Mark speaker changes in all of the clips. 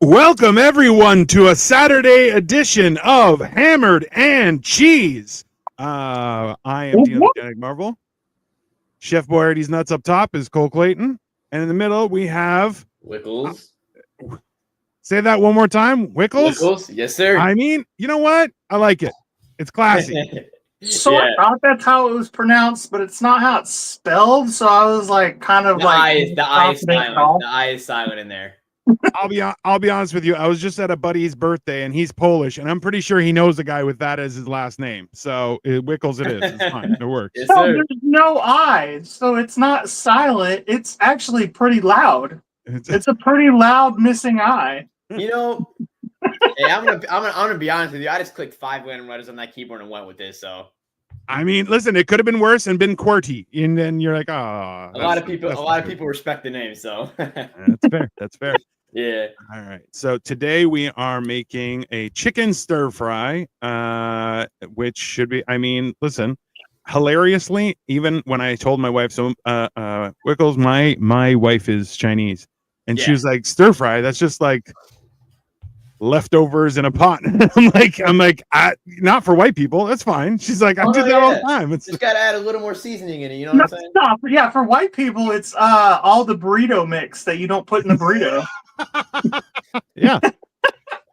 Speaker 1: Welcome, everyone, to a Saturday edition of Hammered and Cheese. I am Dean Organic Marvel. Chef Boyardee's nuts up top is Cole Clayton. And in the middle, we have...
Speaker 2: Wckls.
Speaker 1: Say that one more time. Wckls?
Speaker 2: Wckls? Yes, sir.
Speaker 1: I mean, you know what? I like it. It's classy.
Speaker 3: So I thought that's how it was pronounced, but it's not how it's spelled. So I was like, kind of
Speaker 2: the I is silent. The I is silent in there.
Speaker 1: I'll be honest with you. I was just at a buddy's birthday, and he's Polish, and I'm pretty sure he knows the guy with that as his last name. So Wckls, it is. It's fine. It works.
Speaker 2: Yes,
Speaker 3: no, there's no I, so it's not silent. It's actually pretty loud. It's a pretty loud missing I.
Speaker 2: You know, hey, I'm gonna be honest with you. I just clicked 5 random letters on that keyboard and went with this. So,
Speaker 1: I mean, listen, it could have been worse and been QWERTY, and then you're like,
Speaker 2: a lot of people respect the name. So
Speaker 1: that's fair. That's fair.
Speaker 2: Yeah.
Speaker 1: All right. So today we are making a chicken stir fry, which should be, I mean, listen, hilariously, even when I told my wife, so Wckls, my wife is Chinese, and she was like, stir fry, that's just like leftovers in a pot. I'm like, not for white people. That's fine. She's like, I do that all the time. It's
Speaker 2: just gotta add a little more seasoning in it. You know what I'm saying?
Speaker 3: Stop. Yeah, for white people, it's all the burrito mix that you don't put in the burrito.
Speaker 1: Yeah.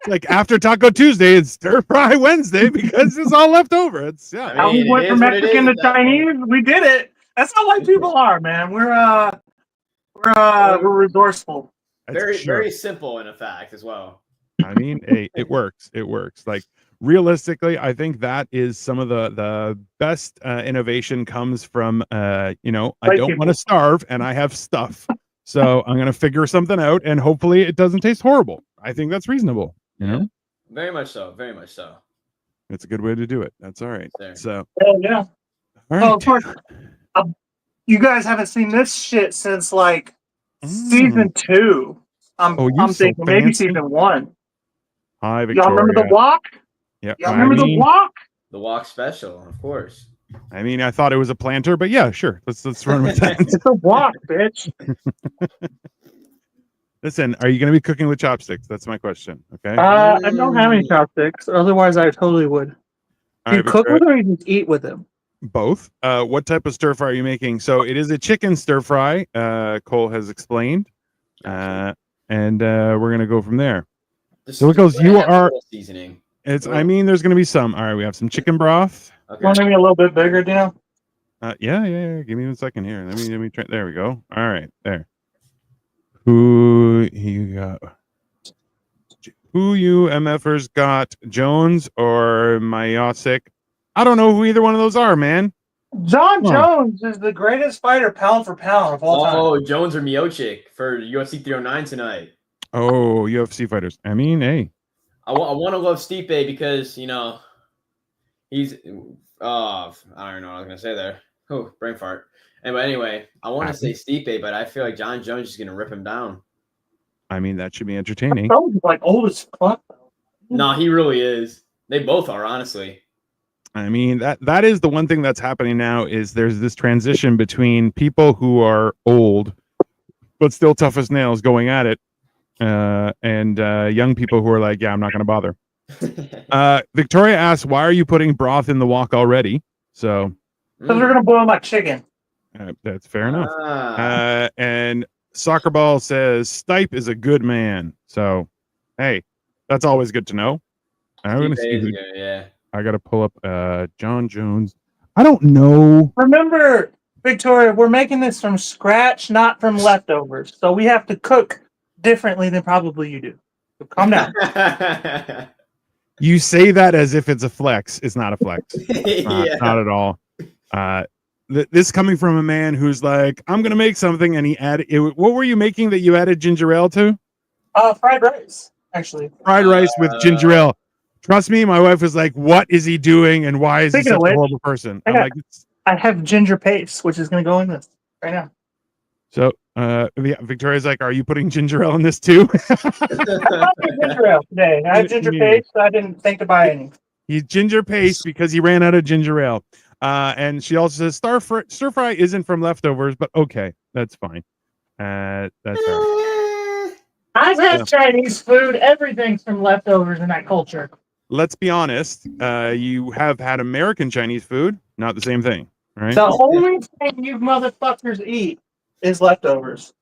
Speaker 1: Like after Taco Tuesday, it's stir fry Wednesday because it's all left over. It's
Speaker 2: I mean,
Speaker 3: how we went from Mexican to Chinese. We did it. That's how white people are, man. We're resourceful.
Speaker 2: Very simple in effect as well.
Speaker 1: I mean, hey, it works. It works. Like realistically, I think that is some of the best innovation comes from I don't want to starve and I have stuff. So I'm going to figure something out and hopefully it doesn't taste horrible. I think that's reasonable. You know?
Speaker 2: Very much so. Very much so.
Speaker 1: It's a good way to do it. That's all right.
Speaker 2: There.
Speaker 1: So,
Speaker 3: yeah.
Speaker 1: All right.
Speaker 3: Oh, of course. You guys haven't seen this shit since like season 2. I'm thinking maybe season 1.
Speaker 1: Hi, Victoria.
Speaker 3: Y'all remember the Wok?
Speaker 1: Yeah.
Speaker 3: Y'all remember the Wok?
Speaker 2: The Wok special, of course.
Speaker 1: I mean, I thought it was a planter, but yeah, sure. Let's run with that.
Speaker 3: It's a Wok, bitch.
Speaker 1: Listen, are you going to be cooking with chopsticks? That's my question. Okay.
Speaker 3: I don't have any chopsticks. Otherwise, I totally would. Do you cook with them or you just eat with them?
Speaker 1: Both. What type of stir fry are you making? So it is a chicken stir fry. Cole has explained, and we're going to go from there. So Wckls, you are
Speaker 2: seasoning.
Speaker 1: I mean, there's going to be some. All right, we have some chicken broth.
Speaker 3: Okay. Want to make it a little bit bigger, Dino?
Speaker 1: Yeah. Give me 1 second here. Let me try. There we go. All right, there. Who you got? Who you MFers got? Jones or Myosic? I don't know who either one of those are, man.
Speaker 3: John Jones is the greatest fighter pound for pound of all time.
Speaker 2: Oh, Jones or Miocic for UFC 309 tonight.
Speaker 1: Oh, UFC fighters. I mean, hey.
Speaker 2: I want to love Stipe because, you know, he's I don't know what I was going to say there. Oh, brain fart. Anyway, I want to say Stipe, but I feel like John Jones is going to rip him down.
Speaker 1: I mean, that should be entertaining.
Speaker 3: That was like old as fuck.
Speaker 2: No, he really is. They both are, honestly.
Speaker 1: I mean, that is the one thing that's happening now is there's this transition between people who are old, but still tough as nails going at it, and young people who are like, yeah, I'm not going to bother. Victoria asks, why are you putting broth in the wok already? So
Speaker 3: because we're going to boil my chicken.
Speaker 1: That's fair enough. And Soccer Ball says Stipe is a good man. So, hey, that's always good to know. I'm going to see. I got to pull up John Jones. I don't know.
Speaker 3: Remember, Victoria, we're making this from scratch, not from leftovers. So we have to cook differently than probably you do. So calm down.
Speaker 1: You say that as if it's a flex. It's not a flex. Not at all. This coming from a man who's like, I'm going to make something, and he added. What were you making that you added ginger ale to?
Speaker 3: Fried rice, actually.
Speaker 1: Fried rice with ginger ale. Trust me, my wife was like, what is he doing, and why is he such a horrible person?
Speaker 3: I have ginger paste, which is going to go in this right now.
Speaker 1: So, Victoria's like, are you putting ginger ale in this too?
Speaker 3: I ginger ale today. I have ginger paste, so I didn't think to buy any.
Speaker 1: He's ginger paste because he ran out of ginger ale. And she also says stir fry isn't from leftovers, but okay, that's fine. That's all right.
Speaker 3: I've had Chinese food. Everything's from leftovers in that culture.
Speaker 1: Let's be honest. You have had American Chinese food, not the same thing, right?
Speaker 3: The only thing you motherfuckers eat is leftovers.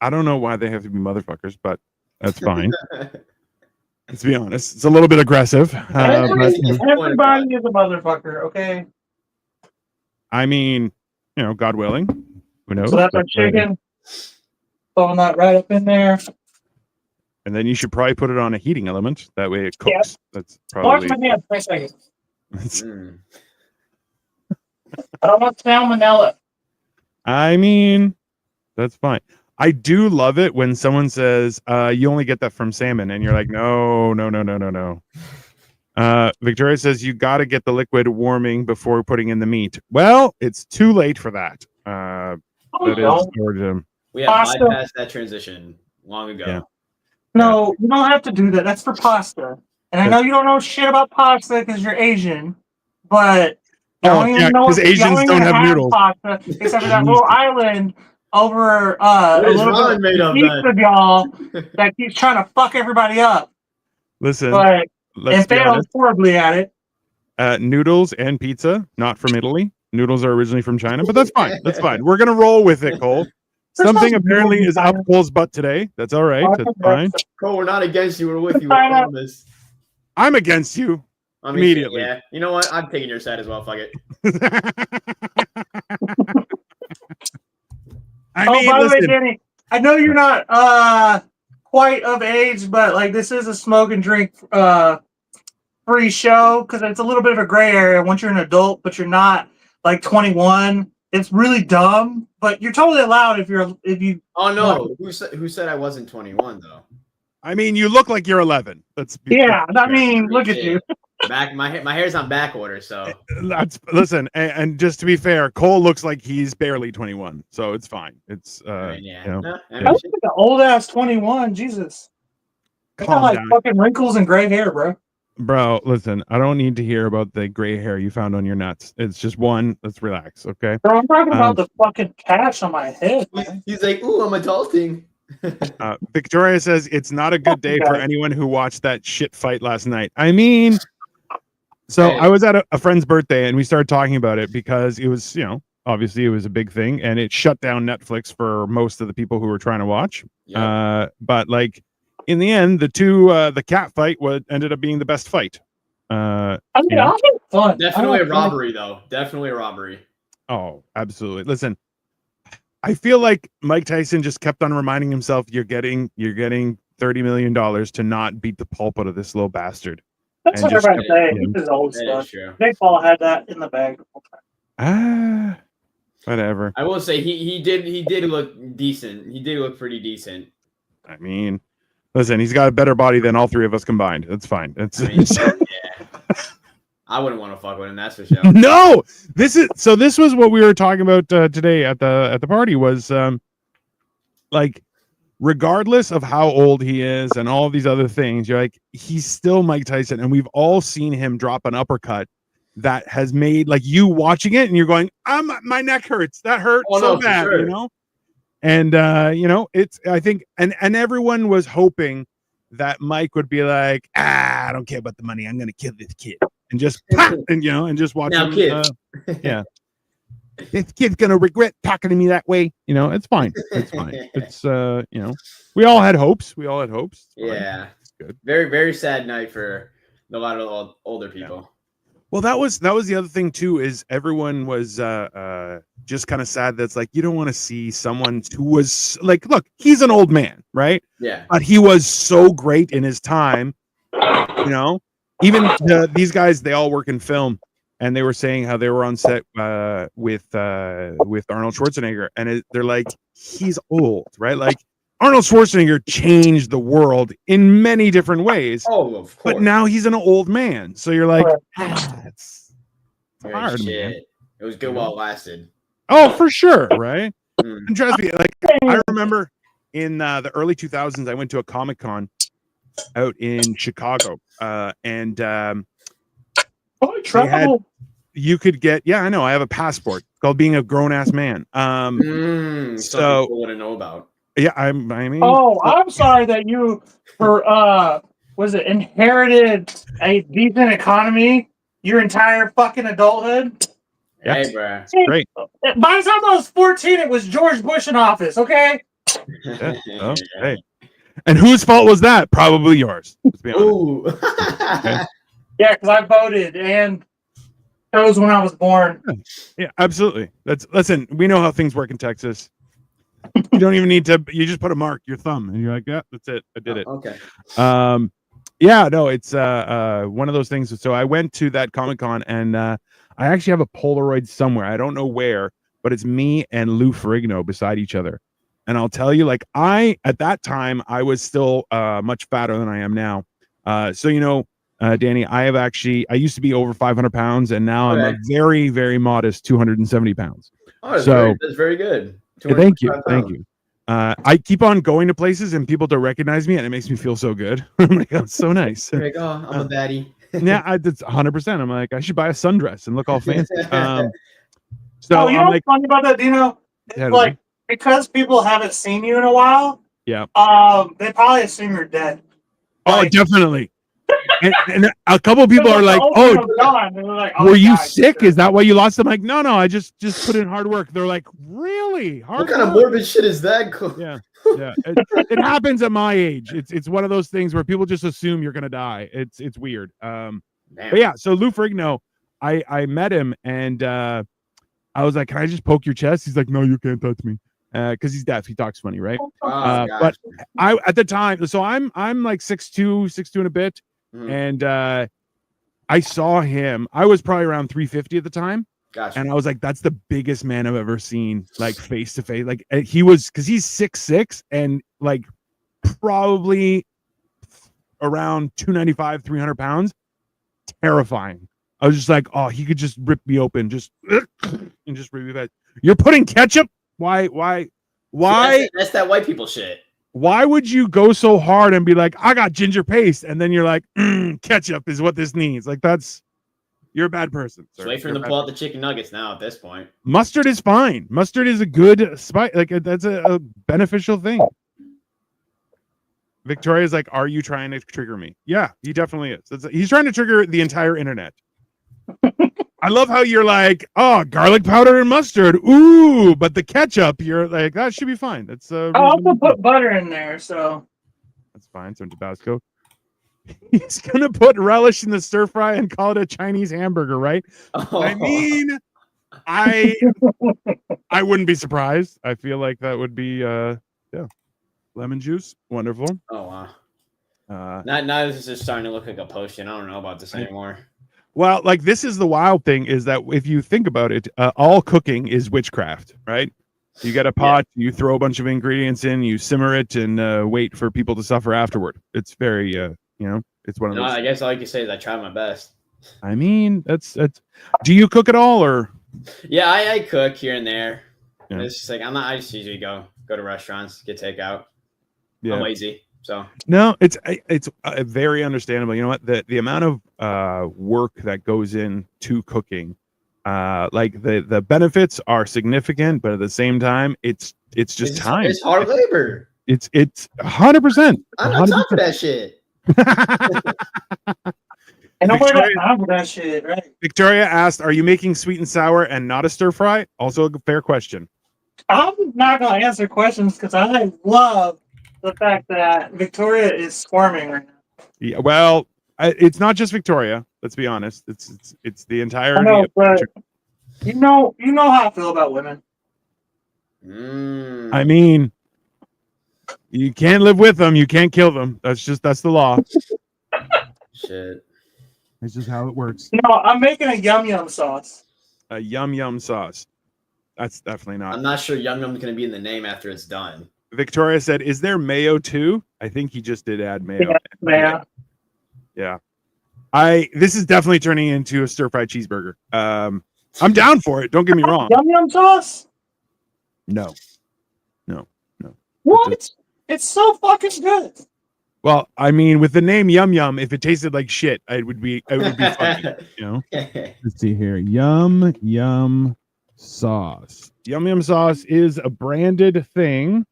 Speaker 1: I don't know why they have to be motherfuckers, but that's fine. Let's be honest. It's a little bit aggressive.
Speaker 3: Everybody is a motherfucker, okay?
Speaker 1: I mean, God willing. Who knows?
Speaker 3: So that's our chicken. Throwing that right up in there.
Speaker 1: And then you should probably put it on a heating element. That way it cooks.
Speaker 3: Yep.
Speaker 1: That's probably.
Speaker 3: Watch my hands for a second. I don't want salmonella.
Speaker 1: I mean, that's fine. I do love it when someone says, you only get that from salmon. And you're like, no. Victoria says, you got to get the liquid warming before putting in the meat. Well, it's too late for that. We
Speaker 2: have bypassed that transition long ago.
Speaker 1: Yeah.
Speaker 3: No, you don't have to do that. That's for pasta. And I know you don't know shit about pasta because you're Asian, but
Speaker 1: because Asians don't have noodles.
Speaker 3: Pasta, except for that little island over a little bit of east of y'all that keeps trying to fuck everybody up.
Speaker 1: Listen,
Speaker 3: but and fails horribly at it.
Speaker 1: Noodles and pizza, not from Italy. Noodles are originally from China, but that's fine. That's fine. We're gonna roll with it, Cole. Something apparently is up Cole's butt today. That's all right. That's fine.
Speaker 2: Cole, we're not against you. We're with you. I promise.
Speaker 1: I'm against you. Immediately.
Speaker 2: Yeah. You know what? I'm taking your side as well. Fuck it.
Speaker 3: By the way, Danny, I know you're not quite of age, but like this is a smoke and drink free show because it's a little bit of a gray area once you're an adult, but you're not like 21. It's really dumb, but you're totally allowed if you.
Speaker 2: Oh no! Who said I wasn't 21 though?
Speaker 1: I mean, you look like you're 11.
Speaker 3: I mean, look at you.
Speaker 2: My hair's on back order, so
Speaker 1: listen. And just to be fair, Cole looks like he's barely 21, so it's fine. It's
Speaker 3: I look like an old ass 21. Jesus, I got like fucking wrinkles and gray hair, bro.
Speaker 1: Bro, listen, I don't need to hear about the gray hair you found on your nuts. It's just one. Let's relax, okay?
Speaker 3: Bro, I'm talking about the fucking patch on my head, man.
Speaker 2: He's like, ooh, I'm adulting.
Speaker 1: Victoria says it's not a good day for anyone who watched that shit fight last night. I mean, I was at a friend's birthday and we started talking about it because it was, obviously it was a big thing and it shut down Netflix for most of the people who were trying to watch. Yep. But like, in the end, the cat fight ended up being the best fight.
Speaker 3: I mean, fun.
Speaker 2: Definitely a robbery, though. Definitely a robbery.
Speaker 1: Oh, absolutely. Listen, I feel like Mike Tyson just kept on reminding himself, "You're getting $30 million to not beat the pulp out of this little bastard."
Speaker 3: That's what everybody say. This is old stuff. Nick Paul had that in the bag.
Speaker 1: Whatever.
Speaker 2: I will say he did look decent. He did look pretty decent.
Speaker 1: I mean. Listen, he's got a better body than all three of us combined. That's fine.
Speaker 2: I wouldn't want to fuck with him. That's for sure.
Speaker 1: No, this was what we were talking about today at the party. Was like, regardless of how old he is and all of these other things, you're like, he's still Mike Tyson, and we've all seen him drop an uppercut that has made like you watching it, and you're going, my neck hurts. That hurt so bad, sure. And it's I think and everyone was hoping that Mike would be like, I don't care about the money. I'm gonna kill this kid and just pop, and just watch him. Yeah, this kid's gonna regret talking to me that way. It's fine. It's fine. It's we all had hopes.
Speaker 2: Yeah, it's good. Very very sad night for a lot of older people. Yeah.
Speaker 1: Well, that was the other thing too, is everyone was just kind of sad. That's like, you don't want to see someone who was like, look, he's an old man, right?
Speaker 2: Yeah.
Speaker 1: But he was so great in his time, Even these guys, they all work in film, and they were saying how they were on set with Arnold Schwarzenegger, and they're like, he's old, right? Like, Arnold Schwarzenegger changed the world in many different ways.
Speaker 2: Oh, of course.
Speaker 1: But now he's an old man. So you're like, it's hard, man.
Speaker 2: It was good while it lasted.
Speaker 1: Oh, for sure, right? And trust me, like, I remember in the early 2000s, I went to a Comic-Con out in Chicago. And you could get, I know, I have a passport. It's called being a grown-ass man.
Speaker 2: So people wouldn't know about.
Speaker 1: Yeah, I mean.
Speaker 3: Oh, I'm sorry that you was it inherited a decent economy your entire fucking adulthood?
Speaker 1: Yeah.
Speaker 2: Hey, bro.
Speaker 1: Great.
Speaker 3: By the time I was 14, it was George Bush in office, okay?
Speaker 1: Yeah. Oh, hey. And whose fault was that? Probably yours. Let's be honest.
Speaker 2: Ooh.
Speaker 1: Okay.
Speaker 3: Yeah, because I voted and chose when I was born.
Speaker 1: Yeah, absolutely. Listen, we know how things work in Texas. You don't even need to, you just put a mark, your thumb, and you're like, yeah, that's it. I did it.
Speaker 2: Okay.
Speaker 1: Yeah, no, it's one of those things. So I went to that Comic-Con and I actually have a Polaroid somewhere. I don't know where, but it's me and Lou Ferrigno beside each other. And I'll tell you, like, at that time, I was still much fatter than I am now. So, Danny, I used to be over 500 pounds, and now I'm a very, very modest 270 pounds.
Speaker 2: Oh, that's very good.
Speaker 1: Thank you. Thank you. I keep on going to places and people don't recognize me, and it makes me feel so good. I'm like, that's so nice.
Speaker 2: Like, oh, I'm a baddie.
Speaker 1: Yeah, it's 100%. I'm like, I should buy a sundress and look all fancy.
Speaker 3: So you know what's funny about that, Dino? It's like, because people haven't seen you in a while,
Speaker 1: yeah,
Speaker 3: they probably assume you're dead.
Speaker 1: Oh, definitely. and a couple of people are like, "Oh,
Speaker 3: like,
Speaker 1: were you sick? Is that why you lost?" I'm like, "No, I just put in hard work." They're like, "Really?
Speaker 2: What kind of morbid shit is that?"
Speaker 1: Yeah. It happens at my age. It's one of those things where people just assume you're gonna die. It's weird. But yeah. So Lou Ferrigno, I met him and I was like, "Can I just poke your chest?" He's like, "No, you can't touch me," because he's deaf. He talks funny, right? But I at the time, so I'm like 6'2" and a bit. And I saw him. I was probably around 350 at the time.
Speaker 2: Gotcha.
Speaker 1: And I was like, that's the biggest man I've ever seen, like face to face. Like he was, because he's 6'6" and like probably around 295, 300 pounds. Terrifying. I was just like, oh, he could just rip me open, and just rip me back. You're putting ketchup? Why?
Speaker 2: That's that white people shit.
Speaker 1: Why would you go so hard and be like, I got ginger paste, and then you're like, ketchup is what this needs? Like, you're a bad person.
Speaker 2: Just wait for him to pull out the chicken nuggets now at this point.
Speaker 1: Mustard is fine. Mustard is a good spice. Like, that's a beneficial thing. Victoria's like, are you trying to trigger me? Yeah, he definitely is. He's trying to trigger the entire internet. I love how you're like, oh, garlic powder and mustard. Ooh, but the ketchup, you're like, that should be fine. That's
Speaker 3: I also put butter in there, so
Speaker 1: that's fine. Some Tabasco. He's gonna put relish in the stir fry and call it a Chinese hamburger, right? Oh. I mean, I wouldn't be surprised. I feel like that would be lemon juice, wonderful.
Speaker 2: Oh wow. Now this is just starting to look like a potion. I don't know about this anymore.
Speaker 1: Well, like, this is the wild thing, is that if you think about it, all cooking is witchcraft, right? You get a pot, you throw a bunch of ingredients in, you simmer it, and wait for people to suffer afterward. It's very, it's one of those.
Speaker 2: I guess all you can say is I tried my best.
Speaker 1: I mean, that's. Do you cook at all, or?
Speaker 2: Yeah, I cook here and there. Yeah. It's just like I just usually go to restaurants, get takeout. Yeah. I'm lazy. So
Speaker 1: no, it's very understandable. You know what, the amount of work that goes into cooking, like the benefits are significant, but at the same time, it's just time.
Speaker 2: It's hard labor.
Speaker 1: It's 100%.
Speaker 2: I'm not talking for that shit.
Speaker 3: And nobody got time for that shit, right?
Speaker 1: Victoria asked, "Are you making sweet and sour and not a stir fry?" Also a fair question.
Speaker 3: I'm not gonna answer questions because I love the fact that Victoria is squirming right now.
Speaker 1: Yeah, well, it's not just Victoria. Let's be honest. It's the entire.
Speaker 3: I know, but you know how I feel about women.
Speaker 1: I mean, you can't live with them. You can't kill them. That's the law.
Speaker 2: Shit.
Speaker 1: It's just how it works.
Speaker 3: No, I'm making a yum yum sauce.
Speaker 1: A yum yum sauce. That's definitely not.
Speaker 2: I'm not sure yum yum's gonna be in the name after it's done.
Speaker 1: Victoria said, "Is there mayo too?" I think he just did add mayo.
Speaker 3: Yeah, mayo.
Speaker 1: Yeah. This is definitely turning into a stir fried cheeseburger. I'm down for it. Don't get me wrong.
Speaker 3: Yum yum sauce?
Speaker 1: No.
Speaker 3: What? It's so fucking good.
Speaker 1: Well, I mean, with the name Yum Yum, if it tasted like shit, it would be funny, you know. Let's see here. Yum Yum sauce. Yum Yum sauce is a branded thing.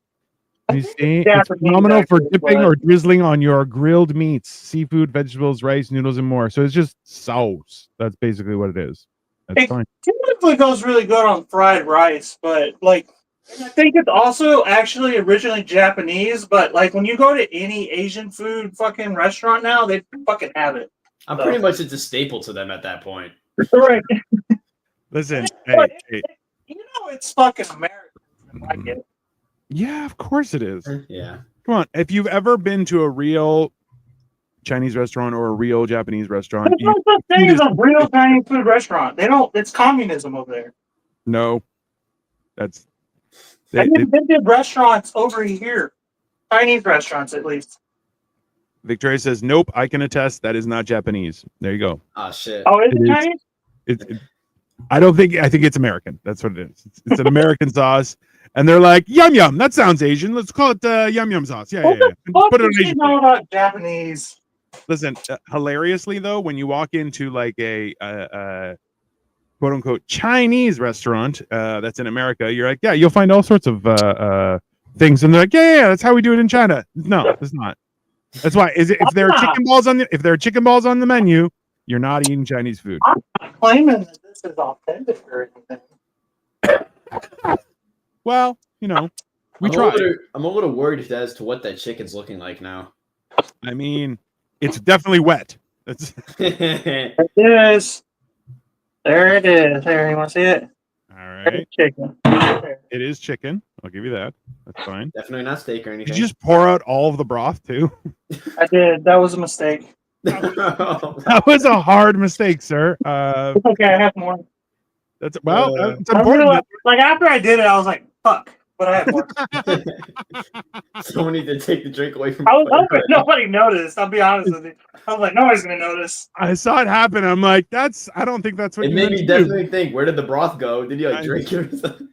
Speaker 1: You see, it's
Speaker 3: Japanese,
Speaker 1: phenomenal for
Speaker 3: actually,
Speaker 1: dipping
Speaker 3: but-
Speaker 1: or drizzling on your grilled meats, seafood, vegetables, rice, noodles, and more. So it's just sauce. That's basically what it is. That's
Speaker 3: It
Speaker 1: fine.
Speaker 3: typically goes really good on fried rice, but like I think it's also actually originally Japanese, but like when you go to any Asian food fucking restaurant now, they fucking have it.
Speaker 2: I'm
Speaker 3: So-
Speaker 2: pretty much it's a staple to them at that point.
Speaker 3: Right.
Speaker 1: Listen,
Speaker 3: But
Speaker 1: hey,
Speaker 3: you know it's fucking American. I get it.
Speaker 1: yeah, of course it is.
Speaker 2: Yeah.
Speaker 1: Come on, if you've ever been to a real Chinese restaurant or a real Japanese restaurant,
Speaker 3: There's no such thing as a real Chinese food restaurant. They don't. It's communism over there.
Speaker 1: no, that's
Speaker 3: I invented restaurants over here, Chinese restaurants at least.
Speaker 1: Victoria says, nope, I can attest that is not Japanese. There you go.
Speaker 2: Oh shit.
Speaker 3: Oh, is
Speaker 1: It
Speaker 3: it
Speaker 1: is.
Speaker 3: Chinese?
Speaker 1: I think it's American. That's what it is. It's an American sauce. And they're like, yum yum. That sounds Asian. Let's call it yum yum sauce. Yeah,
Speaker 3: What
Speaker 1: yeah,
Speaker 3: the
Speaker 1: yeah.
Speaker 3: fuck
Speaker 1: Put it on
Speaker 3: does she
Speaker 1: Asian.
Speaker 3: know about Japanese?
Speaker 1: Listen, hilariously though, when you walk into like a quote unquote Chinese restaurant that's in America, you're like, yeah, you'll find all sorts of things, and they're like, yeah, that's how we do it in China. No, it's not. That's why. Is it if there are chicken balls on the menu, you're not eating Chinese food.
Speaker 3: I'm not claiming that this is authentic or anything.
Speaker 1: Well, you know, we
Speaker 2: I'm
Speaker 1: try.
Speaker 2: I'm a little worried as to what that chicken's looking like now.
Speaker 1: I mean, it's definitely wet. That's
Speaker 3: It is. There it is. There, you want to see it?
Speaker 1: all right.
Speaker 3: Chicken.
Speaker 1: It is chicken. I'll give you that. That's fine.
Speaker 2: Definitely not steak or anything.
Speaker 1: Did you just pour out all of the broth too?
Speaker 3: I did. That was a mistake.
Speaker 1: That was a hard mistake, sir.
Speaker 3: It's okay. I have more.
Speaker 1: That's it's
Speaker 3: I
Speaker 1: important.
Speaker 3: realized, like after I did it, I was like, "Fuck!" But I had more.
Speaker 2: Someone need to take the drink away from
Speaker 3: I was hoping nobody noticed. I'll be honest with you. I was like, nobody's gonna notice.
Speaker 1: I saw it happen. I'm like, I don't think that's what
Speaker 2: It
Speaker 1: you
Speaker 2: made
Speaker 1: meant
Speaker 2: me
Speaker 1: to
Speaker 2: definitely think, where did the broth go? Did you like
Speaker 1: I-
Speaker 2: drink it or something?
Speaker 1: do.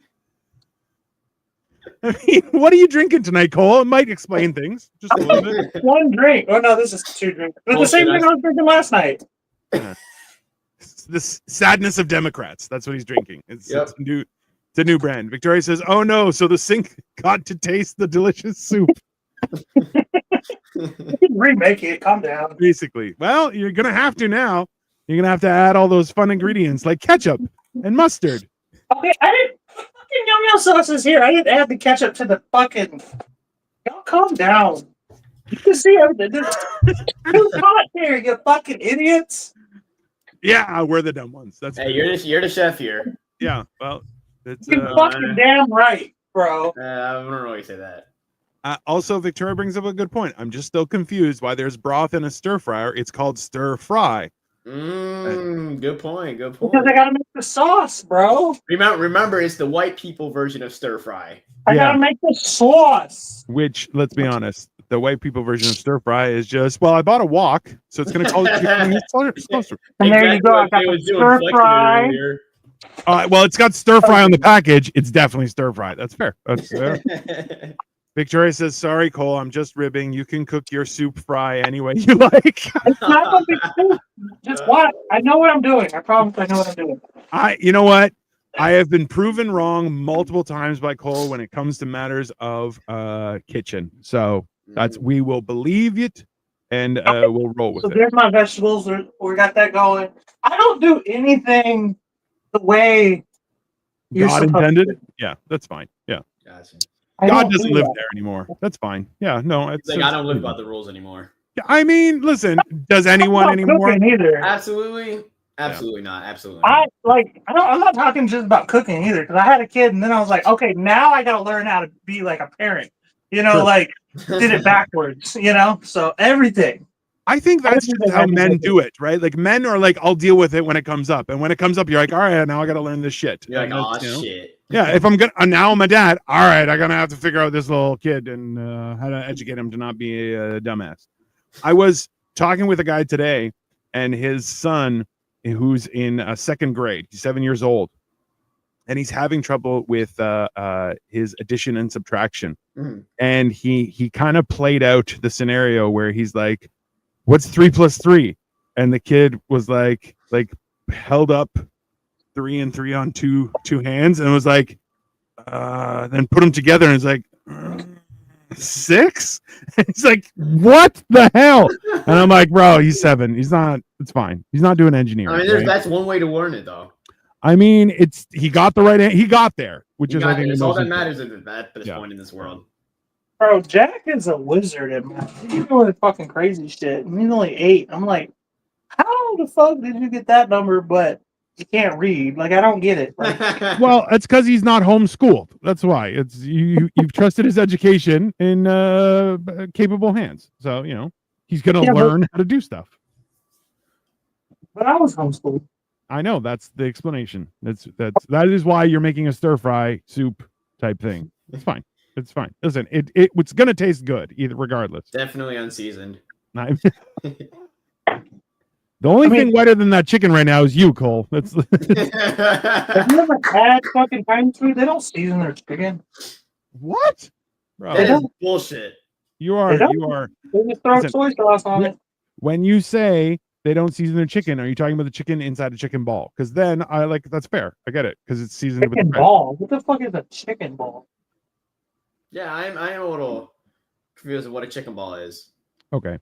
Speaker 1: I mean, what are you drinking tonight, Cole? It might explain things just a little bit.
Speaker 3: One drink. Oh no, this is two drinks. It's the same
Speaker 2: Bullshit,
Speaker 3: thing I was drinking last night.
Speaker 1: It's the sadness of Democrats. That's what he's drinking. It's a new brand. Victoria says, "Oh no!" So the sink got to taste the delicious soup.
Speaker 3: You can remake it. Calm down.
Speaker 1: Basically, well, you're gonna have to now. You're gonna have to add all those fun ingredients like ketchup and mustard.
Speaker 3: Okay, I didn't. Fucking yum yum sauce is here. I didn't add the ketchup to the fucking. Y'all calm down. You can see everything. Who's hot here? You fucking idiots.
Speaker 1: Yeah, we're the dumb ones. That's
Speaker 2: Hey, you're the chef here.
Speaker 1: yeah. Well, it's
Speaker 3: You're fucking damn right, bro.
Speaker 2: I don't really say that.
Speaker 1: also Victoria brings up a good point. I'm just still confused why there's broth in a stir fryer. It's called stir fry.
Speaker 2: Good point. Good point.
Speaker 3: Because I gotta make the sauce, bro.
Speaker 2: Remember, it's the white people version of stir fry.
Speaker 3: I
Speaker 1: Yeah.
Speaker 3: gotta make the sauce.
Speaker 1: Which, let's be honest, the white people version of stir fry is just, well, I bought a wok, so it's going to call it chicken.
Speaker 3: And there you go. I got the stir fry.
Speaker 1: Well, it's got stir fry on the package. It's definitely stir fry. That's fair. That's fair. Victoria says, sorry, Cole, I'm just ribbing. You can cook your soup fry any way you like.
Speaker 3: It's not gonna be soup. Just what? I know what I'm doing. I promise I know what I'm doing.
Speaker 1: You know what? I have been proven wrong multiple times by Cole when it comes to matters of kitchen. So we will believe it, and we'll roll with
Speaker 3: So
Speaker 1: it.
Speaker 3: there's my vegetables. We got that going. I don't do anything the way you're
Speaker 1: God
Speaker 3: supposed
Speaker 1: intended.
Speaker 3: to.
Speaker 1: Yeah, that's fine. Yeah,
Speaker 2: Gotcha.
Speaker 3: I
Speaker 1: God
Speaker 3: don't
Speaker 1: doesn't
Speaker 3: do
Speaker 1: live
Speaker 3: that.
Speaker 1: there anymore. That's fine. Yeah, no, it's
Speaker 2: Like I don't live by the rules anymore.
Speaker 1: I mean, listen, does anyone
Speaker 3: I'm not
Speaker 1: anymore?
Speaker 3: cooking either.
Speaker 2: Absolutely not. Absolutely not.
Speaker 3: I'm not talking just about cooking either, because I had a kid and then I was like, okay, now I gotta learn how to be like a parent. You know,
Speaker 1: Sure.
Speaker 3: like did it backwards, you know? So everything.
Speaker 1: I think that's just
Speaker 3: Everything
Speaker 1: how
Speaker 3: I can
Speaker 1: men
Speaker 3: make
Speaker 1: do it, right? Like men are like, I'll deal with it when it comes up, and when it comes up, you're like, all right, now I got to learn this shit.
Speaker 2: You're like,
Speaker 1: And
Speaker 2: oh
Speaker 1: that's, you know,
Speaker 2: shit.
Speaker 1: yeah. If I'm gonna now I'm a dad, all right, I'm gonna have to figure out this little kid and how to educate him to not be a dumbass. I was talking with a guy today, and his son, who's in second grade, he's 7 years old, and he's having trouble with his addition and subtraction.
Speaker 2: Mhm.
Speaker 1: And he kind of played out the scenario where he's like, what's 3 + 3? And the kid was like held up 3 and 3 on two hands and was like, then put them together and was like, 6? He's like, what the hell? And I'm like, bro, he's 7. He's not. It's fine. He's not doing engineering.
Speaker 2: I mean, that's one way to learn it, though.
Speaker 1: I mean, he got the right. He got there, which is I think
Speaker 2: it's all that matters at this point in this world.
Speaker 3: Bro, Jack is a wizard at math. He's doing fucking crazy shit. And he's only 8. I'm like, how the fuck did you get that number? But you can't read. Like, I don't get it. Like,
Speaker 1: well, it's because he's not homeschooled. That's why. It's you've trusted his education in capable hands. So he's gonna learn how to do stuff.
Speaker 3: But I was homeschooled.
Speaker 1: I know, that's the explanation. That is why you're making a stir fry soup type thing. It's fine. It's fine. Listen, it's gonna taste good either regardless.
Speaker 2: Definitely unseasoned.
Speaker 1: The only thing wetter than that chicken right now is you, Cole. That's
Speaker 3: have you ever had fucking Chinese food? They don't season their chicken.
Speaker 1: What? Bro,
Speaker 2: that is bullshit.
Speaker 1: You are.
Speaker 3: They just throw soy sauce on it.
Speaker 1: When you say they don't season their chicken, are you talking about the chicken inside a chicken ball? Because then that's fair. I get it because it's seasoned
Speaker 3: chicken
Speaker 1: with
Speaker 3: ball. What the fuck is a chicken ball?
Speaker 2: Yeah, I am a little confused of what a chicken ball is.
Speaker 1: Okay.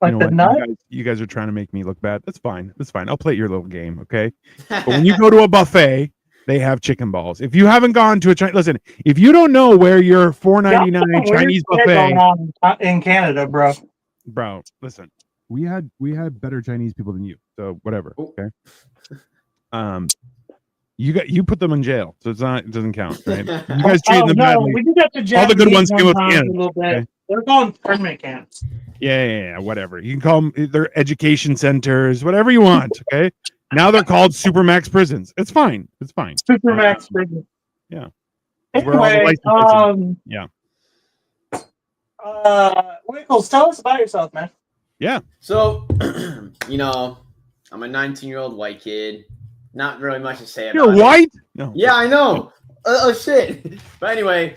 Speaker 3: Like the nut?
Speaker 1: You guys are trying to make me look bad. That's fine. That's fine. I'll play your little game, okay? But when you go to a buffet, they have chicken balls. If you haven't gone to a Chinese, listen, if you don't know where your $4.99 Chinese buffet
Speaker 3: in Canada, bro,
Speaker 1: listen, we had better Chinese people than you, so whatever. Okay. You put them in jail, so it doesn't count, right? You guys treat them badly.
Speaker 3: We did that to
Speaker 1: all the good ones came with Canada.
Speaker 3: A little bit. Okay? They're calling permanent camps.
Speaker 1: Yeah, whatever. You can call them their education centers, whatever you want. Okay. Now they're called Supermax prisons. It's fine. It's fine.
Speaker 3: Supermax prison.
Speaker 1: Yeah.
Speaker 3: Anyway,
Speaker 1: yeah.
Speaker 3: Wckls, tell us about yourself, man.
Speaker 1: Yeah.
Speaker 2: So, I'm a 19-year-old white kid. Not really much to say about
Speaker 1: You're white? No.
Speaker 2: Yeah, I know. Oh shit. But anyway,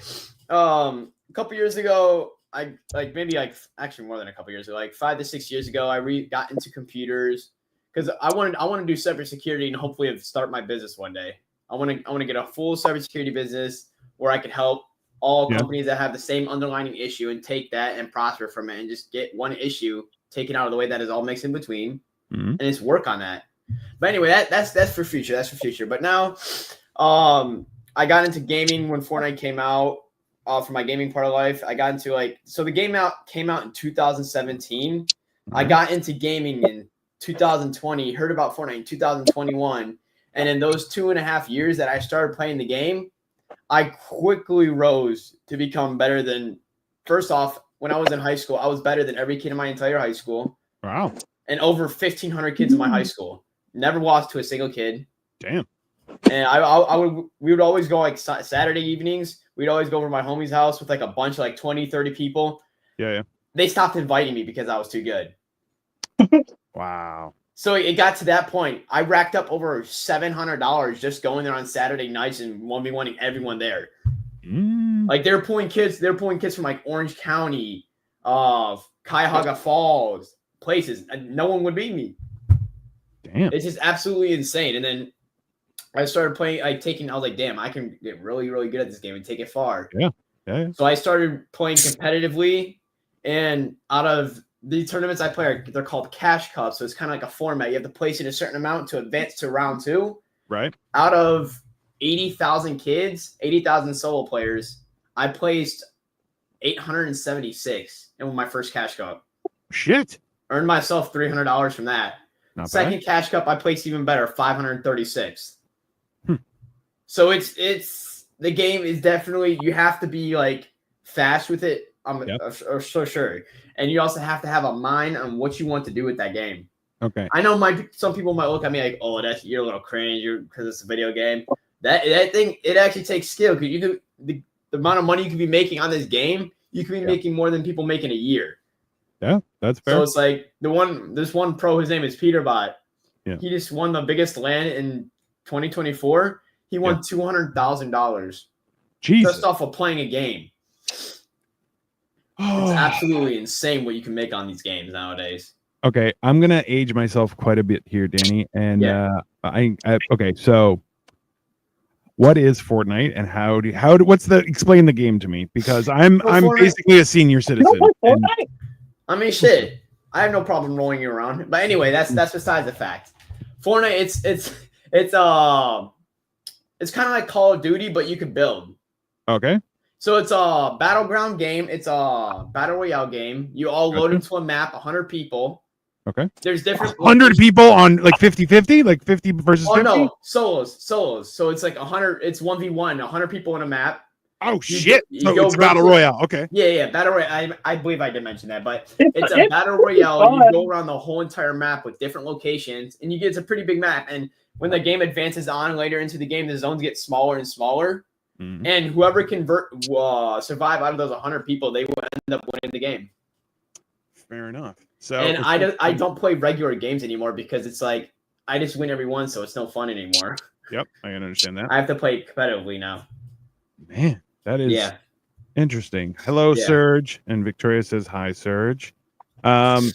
Speaker 2: a couple years ago, actually more than a couple years ago, like 5 to 6 years ago, I got into computers because I want to do cybersecurity and hopefully start my business one day. I want to get a full cybersecurity business where I could help all companies that have the same underlying issue and take that and prosper from it and just get one issue taken out of the way that is all mixed in between and just work on that. But anyway, that's for future. That's for future. But now, I got into gaming when Fortnite came out. For my gaming part of life, I got into the game came out in 2017. I got into gaming in 2020. Heard about Fortnite in 2021, and in those 2.5 years that I started playing the game, I quickly rose to become better than. First off, when I was in high school, I was better than every kid in my entire high school.
Speaker 1: Wow!
Speaker 2: And over 1,500 kids in my high school. Never lost to a single kid.
Speaker 1: Damn.
Speaker 2: And we would always go Saturday evenings. We'd always go over to my homie's house with a bunch of 20, 30 people.
Speaker 1: Yeah.
Speaker 2: They stopped inviting me because I was too good.
Speaker 1: Wow.
Speaker 2: So it got to that point. I racked up over $700 just going there on Saturday nights and 1v1ing everyone there. They're pulling kids from Orange County, Cuyahoga Falls, places. And no one would beat me.
Speaker 1: Damn.
Speaker 2: It's just absolutely insane. And then I started playing, I was like, damn, I can get really, really good at this game and take it far.
Speaker 1: Yeah.
Speaker 2: So I started playing competitively, and out of the tournaments I play, they're called cash cups. So it's kind of like a format. You have to place in a certain amount to advance to round 2.
Speaker 1: Right.
Speaker 2: Out of 80,000 kids, 80,000 solo players, I placed 876 in my first cash cup.
Speaker 1: Shit.
Speaker 2: Earned myself $300 from that.
Speaker 1: Not
Speaker 2: Second
Speaker 1: bad.
Speaker 2: cash cup, I placed even better, 536. So it's the game is definitely, you have to be fast with it. I'm so sure, and you also have to have a mind on what you want to do with that game.
Speaker 1: Okay.
Speaker 2: I know some people might look at me like, oh, you're a little cringe, because it's a video game. That thing, it actually takes skill, because the amount of money you could be making on this game, you could be making more than people make in a year.
Speaker 1: Yeah, that's fair.
Speaker 2: So it's this one pro, his name is Peterbot.
Speaker 1: Yeah.
Speaker 2: He just won the biggest land in 2024. He won $200,000 just off of playing a game. It's absolutely insane what you can make on these games nowadays.
Speaker 1: Okay, I'm gonna age myself quite a bit here, Danny, and okay, so what is Fortnite and explain the game to me, because I'm
Speaker 2: Fortnite,
Speaker 1: basically a senior citizen.
Speaker 2: I mean, shit. I have no problem rolling you around. But anyway, that's besides the fact. Fortnite, it's kind of like Call of Duty, but you can build.
Speaker 1: Okay.
Speaker 2: So it's a battleground game. It's a battle royale game. You all load into a map, 100 people.
Speaker 1: Okay.
Speaker 2: There's different
Speaker 1: 100 people on like 50-50, like 50 versus 50?
Speaker 2: Oh no, solos. So it's like 100. It's 1v1. 100 people in a map.
Speaker 1: Oh shit!
Speaker 2: You
Speaker 1: So it's battle royale. Okay.
Speaker 2: Yeah, battle royale. I believe I did mention that, but it's a battle royale. You go around the whole entire map with different locations, and it's a pretty big map. And when the game advances on later into the game, the zones get smaller and smaller. Mm-hmm. And whoever can survive out of those 100 people, they will end up winning the game.
Speaker 1: Fair enough. So,
Speaker 2: and I don't play regular games anymore because it's like I just win every one, so it's no fun anymore.
Speaker 1: Yep, I can understand that.
Speaker 2: I have to play competitively now.
Speaker 1: Man, that is interesting. Hello, Serge, and Victoria says hi, Serge. That's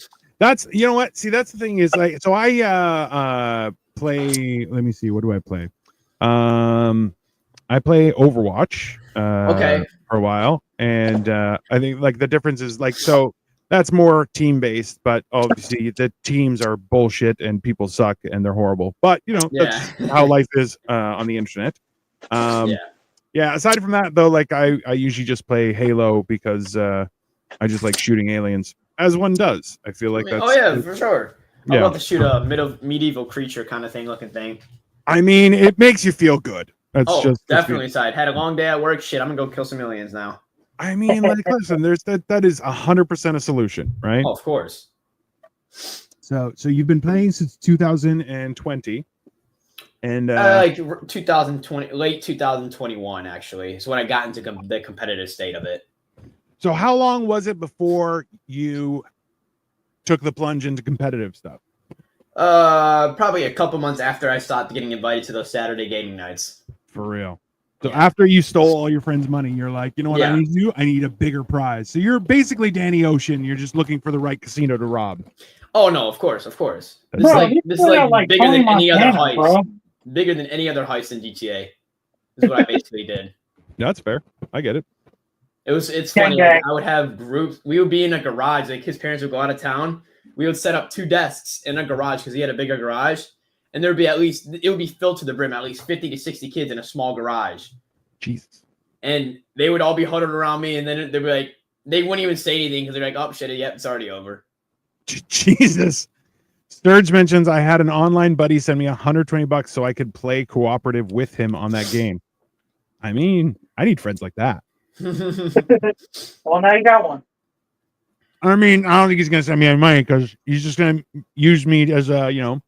Speaker 1: what. See, that's the thing is like. So I play. Let me see. What do I play? I play Overwatch. For a while, and I think like the difference is like so. That's more team-based, but obviously the teams are bullshit and people suck and they're horrible. But, that's how life is on the internet. Aside from that, though, like I usually just play Halo because I just like shooting aliens, as one does. I feel like that's...
Speaker 2: Oh, yeah, for sure. I'm about to shoot a medieval creature kind of looking thing.
Speaker 1: I mean, it makes you feel good. That's
Speaker 2: definitely side. Had a long day at work. Shit, I'm going to go kill some aliens now.
Speaker 1: I mean, like, listen, that is 100% a solution, right?
Speaker 2: Oh, of course.
Speaker 1: So you've been playing since 2020, and
Speaker 2: like 2020, late 2021, actually, is when I got into the competitive state of it.
Speaker 1: So how long was it before you took the plunge into competitive stuff?
Speaker 2: Probably a couple months after I started getting invited to those Saturday gaming nights.
Speaker 1: For real. So after you stole all your friends' money, you're like, you know what I need to do? I need a bigger prize. So you're basically Danny Ocean. You're just looking for the right casino to rob.
Speaker 2: Oh no, of course. This is like bigger than any other heist. Bro. Bigger than any other heist in GTA. Is what I basically did.
Speaker 1: That's fair. I get it.
Speaker 2: It's funny. Like, I would have groups. We would be in a garage. Like his parents would go out of town. We would set up 2 desks in a garage because he had a bigger garage. And there'd be it would be filled to the brim, at least 50 to 60 kids in a small garage.
Speaker 1: Jesus.
Speaker 2: And they would all be huddled around me, and then they'd be like, they wouldn't even say anything because they're like, oh, shit, it's already over.
Speaker 1: Jesus. Sturge mentions I had an online buddy send me $120 so I could play cooperative with him on that game. I mean, I need friends like that.
Speaker 3: Well, now you got one.
Speaker 1: I mean, I don't think he's going to send me any money because he's just going to use me as a,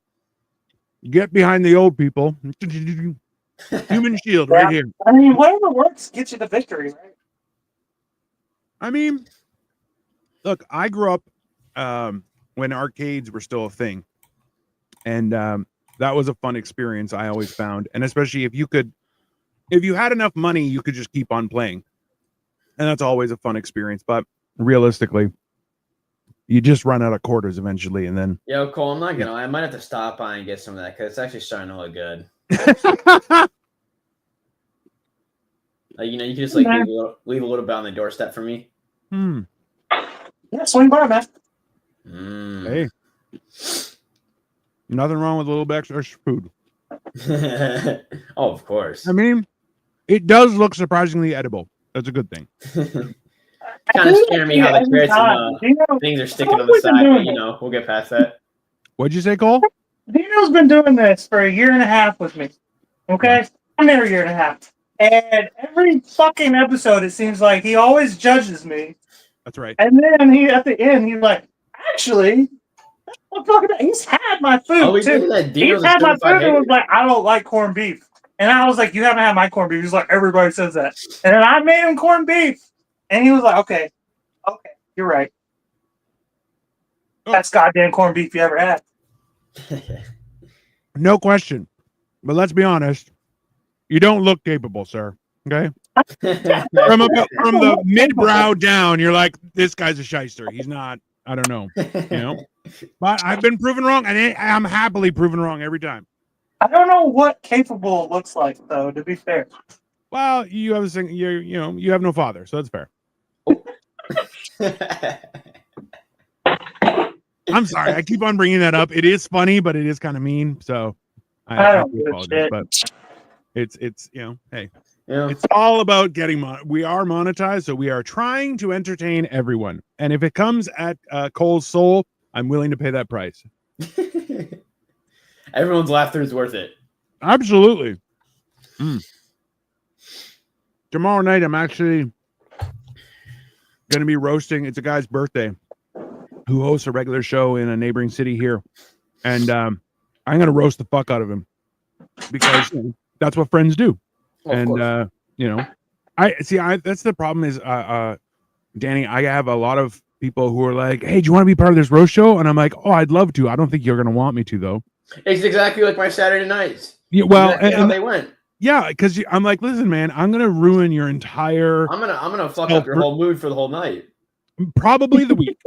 Speaker 1: get behind the old people. Human shield right here.
Speaker 3: I mean, whatever works gets you the victory, right?
Speaker 1: I mean, look, I grew up when arcades were still a thing. And that was a fun experience I always found. And especially if you had enough money, you could just keep on playing. And that's always a fun experience. But realistically, you just run out of quarters eventually, and then...
Speaker 2: Yo, Cole, I'm not gonna... I might have to stop by and get some of that, because it's actually starting to look good. Like, you can just, like, leave a little bit on the doorstep for me.
Speaker 3: Yeah, swing by, man.
Speaker 1: Hey. Nothing wrong with a little bit extra food.
Speaker 2: Oh, of course.
Speaker 1: I mean, it does look surprisingly edible. That's a good thing.
Speaker 2: Kind of scaring me how the carrots and things are sticking on the side, but we'll get past that.
Speaker 1: What'd you say, Cole?
Speaker 3: Dino's been doing this for 1.5 years with me. Okay? I'm there 1.5 years. And every fucking episode, it seems like he always judges me.
Speaker 1: That's right.
Speaker 3: And then at the end, he's like, actually, he's had my food too. He's had my food and was like, I don't like corned beef. And I was like, you haven't had my corned beef. He's like, everybody says that. And then I made him corned beef. And he was like, okay, you're right. That's goddamn corned beef you ever had.
Speaker 1: No question. But let's be honest. You don't look capable, sir. Okay? From the mid-brow down, you're like, this guy's a shyster. He's not, I don't know. But I've been proven wrong, and I'm happily proven wrong every time.
Speaker 3: I don't know what capable looks like, though. To be fair.
Speaker 1: Well, you have you have no father, so that's fair. I'm sorry, I keep on bringing that up. It is funny, but it is kind of mean. So
Speaker 3: I don't
Speaker 1: do
Speaker 3: give a
Speaker 1: apologize,
Speaker 3: shit.
Speaker 1: but it's hey,
Speaker 2: Yeah.
Speaker 1: it's all about getting we are monetized, so we are trying to entertain everyone. And if it comes at Cole's soul, I'm willing to pay that price.
Speaker 2: Everyone's laughter is worth it.
Speaker 1: Absolutely. Tomorrow night, I'm actually going to be roasting. It's a guy's birthday who hosts a regular show in a neighboring city here. And I'm going to roast the fuck out of him because that's what friends do.
Speaker 2: Well,
Speaker 1: And, that's the problem is, Danny, I have a lot of people who are like, hey, do you want to be part of this roast show? And I'm like, oh, I'd love to. I don't think you're going to want me to, though.
Speaker 2: it's exactly like my Saturday nights.
Speaker 1: Yeah, well,
Speaker 2: exactly how they went.
Speaker 1: Yeah, because I'm like, listen, man, I'm gonna ruin your entire.
Speaker 2: I'm gonna fuck up your whole mood for the whole night.
Speaker 1: Probably the week,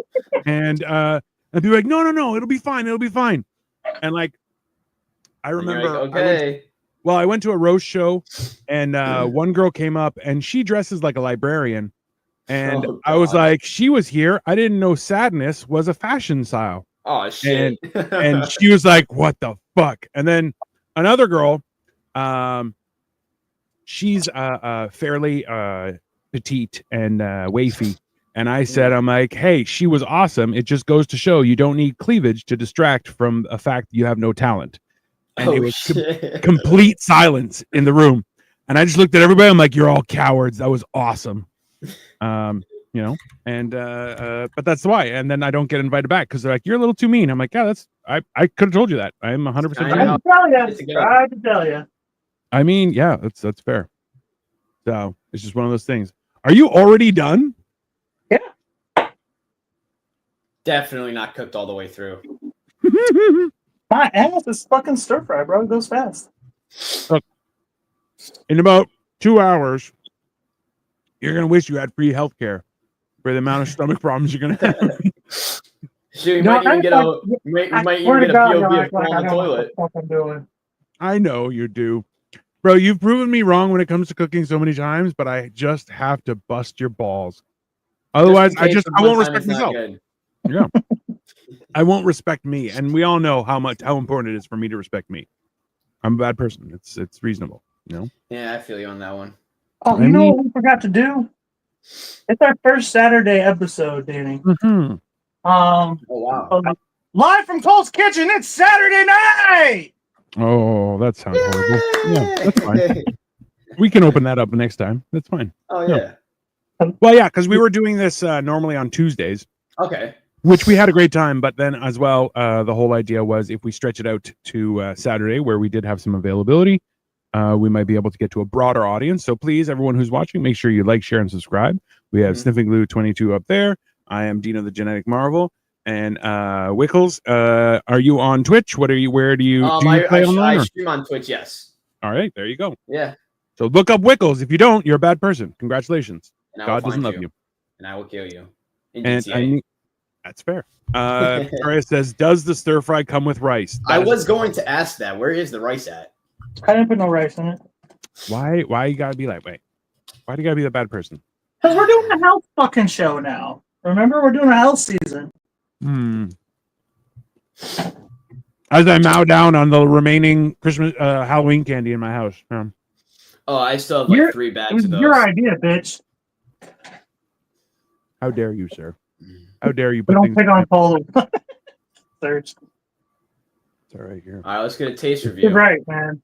Speaker 1: and be like, no, it'll be fine, and like, I remember,
Speaker 2: like, okay.
Speaker 1: I went to a roast show, and one girl came up, and she dresses like a librarian, and I was like, she was here. I didn't know sadness was a fashion style.
Speaker 2: Oh shit!
Speaker 1: And she was like, what the fuck? And then another girl, she's fairly petite and wafy. And I said, I'm like, hey, she was awesome. It just goes to show you don't need cleavage to distract from a fact you have no talent. And it was complete silence in the room. And I just looked at everybody. I'm like, you're all cowards. That was awesome. And but that's why. And then I don't get invited back because they're like, you're a little too mean. I'm like, yeah, I could have told you that. I'm 100%.
Speaker 3: I can tell you.
Speaker 1: I mean, yeah, that's fair. So it's just one of those things. Are you already done?
Speaker 3: Yeah.
Speaker 2: Definitely not cooked all the way through.
Speaker 3: My ass is fucking stir fry, bro. It goes fast.
Speaker 1: Look, in about 2 hours, you're gonna wish you had free healthcare for the amount of stomach problems you're gonna have.
Speaker 2: Sure, you might even get a POV of on the toilet.
Speaker 3: What I'm doing.
Speaker 1: I know you do. Bro, you've proven me wrong when it comes to cooking so many times, but I just have to bust your balls. Otherwise, I won't respect myself. Yeah. I won't respect me. And we all know how important it is for me to respect me. I'm a bad person. It's reasonable, you know?
Speaker 2: Yeah, I feel you on that one.
Speaker 3: Oh, you know what we forgot to do? It's our first Saturday episode, Danny.
Speaker 1: Mm-hmm.
Speaker 2: Oh wow.
Speaker 3: Live from Cole's Kitchen, it's Saturday night!
Speaker 1: Oh, that sounds horrible. Yeah, that's fine. We can open that up next time. That's fine.
Speaker 2: Oh, yeah.
Speaker 1: Well, yeah, because we were doing this normally on Tuesdays.
Speaker 2: Okay.
Speaker 1: Which we had a great time, but then as well, the whole idea was if we stretch it out to Saturday, where we did have some availability, we might be able to get to a broader audience. So please, everyone who's watching, make sure you like, share, and subscribe. We have Sniffing Glue 22 up there. I am Dino the Genetic Marvel. And Wckls, are you on Twitch? Where do you play online?
Speaker 2: I stream on Twitch, yes.
Speaker 1: All right, there you go.
Speaker 2: Yeah.
Speaker 1: So look up Wckls. If you don't, you're a bad person. Congratulations. God doesn't love you.
Speaker 2: And I will kill you.
Speaker 1: That's fair. Victoria says, does the stir fry come with rice?
Speaker 2: I was going to ask that. Where is the rice at?
Speaker 3: I didn't put no rice in it.
Speaker 1: Why you gotta be like, wait? Why do you gotta be the bad person?
Speaker 3: Because we're doing a health fucking show now. Remember, we're doing a health season.
Speaker 1: As I mow down on the remaining Christmas Halloween candy in my house.
Speaker 2: Oh, I still have like 3 bags of those.
Speaker 3: Your idea, bitch.
Speaker 1: How dare you, sir? How dare you?
Speaker 3: We don't pick on Polo. Search.
Speaker 1: It's all right here.
Speaker 2: All right, let's get a taste review.
Speaker 3: You're right, man.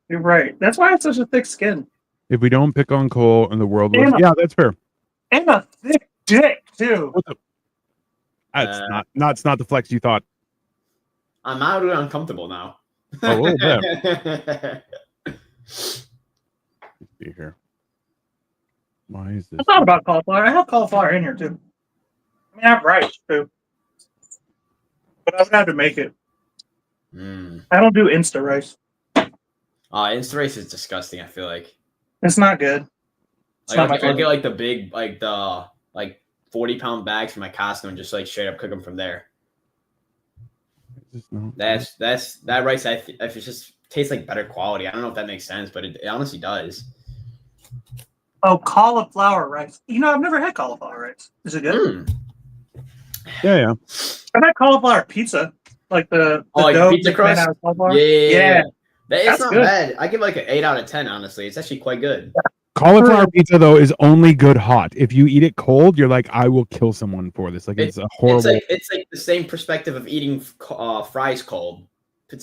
Speaker 3: You're right. That's why it's such a thick skin.
Speaker 1: If we don't pick on Cole and the world, yeah, that's fair.
Speaker 3: And a thick dick too.
Speaker 1: It's not the flex you thought.
Speaker 2: I'm mildly uncomfortable now.
Speaker 1: Oh, a little bit. Let's see here. Why is this?
Speaker 3: I thought about cauliflower. I have cauliflower in here too. I mean, I have rice too, but I would have to make it. I don't do Insta rice.
Speaker 2: Insta rice is disgusting. I feel like
Speaker 3: it's not good.
Speaker 2: I'll get like the big, like the 40-pound bags from my Costco and just like straight up cook them from there. That rice, if it's just tastes like better quality. I don't know if that makes sense, but it honestly does.
Speaker 3: Oh, cauliflower rice. You know, I've never had cauliflower rice. Is it good?
Speaker 1: Yeah.
Speaker 3: I've had cauliflower pizza, like the
Speaker 2: like
Speaker 3: dough
Speaker 2: pizza crust.
Speaker 3: out of cauliflower.
Speaker 2: Yeah. It's
Speaker 3: That's
Speaker 2: not
Speaker 3: good.
Speaker 2: bad. I give like an 8 out of 10. Honestly, it's actually quite good.
Speaker 1: Cauliflower pizza though is only good hot. If you eat it cold, you're like, I will kill someone for this. Like it's a horrible.
Speaker 2: It's like the same perspective of eating fries cold.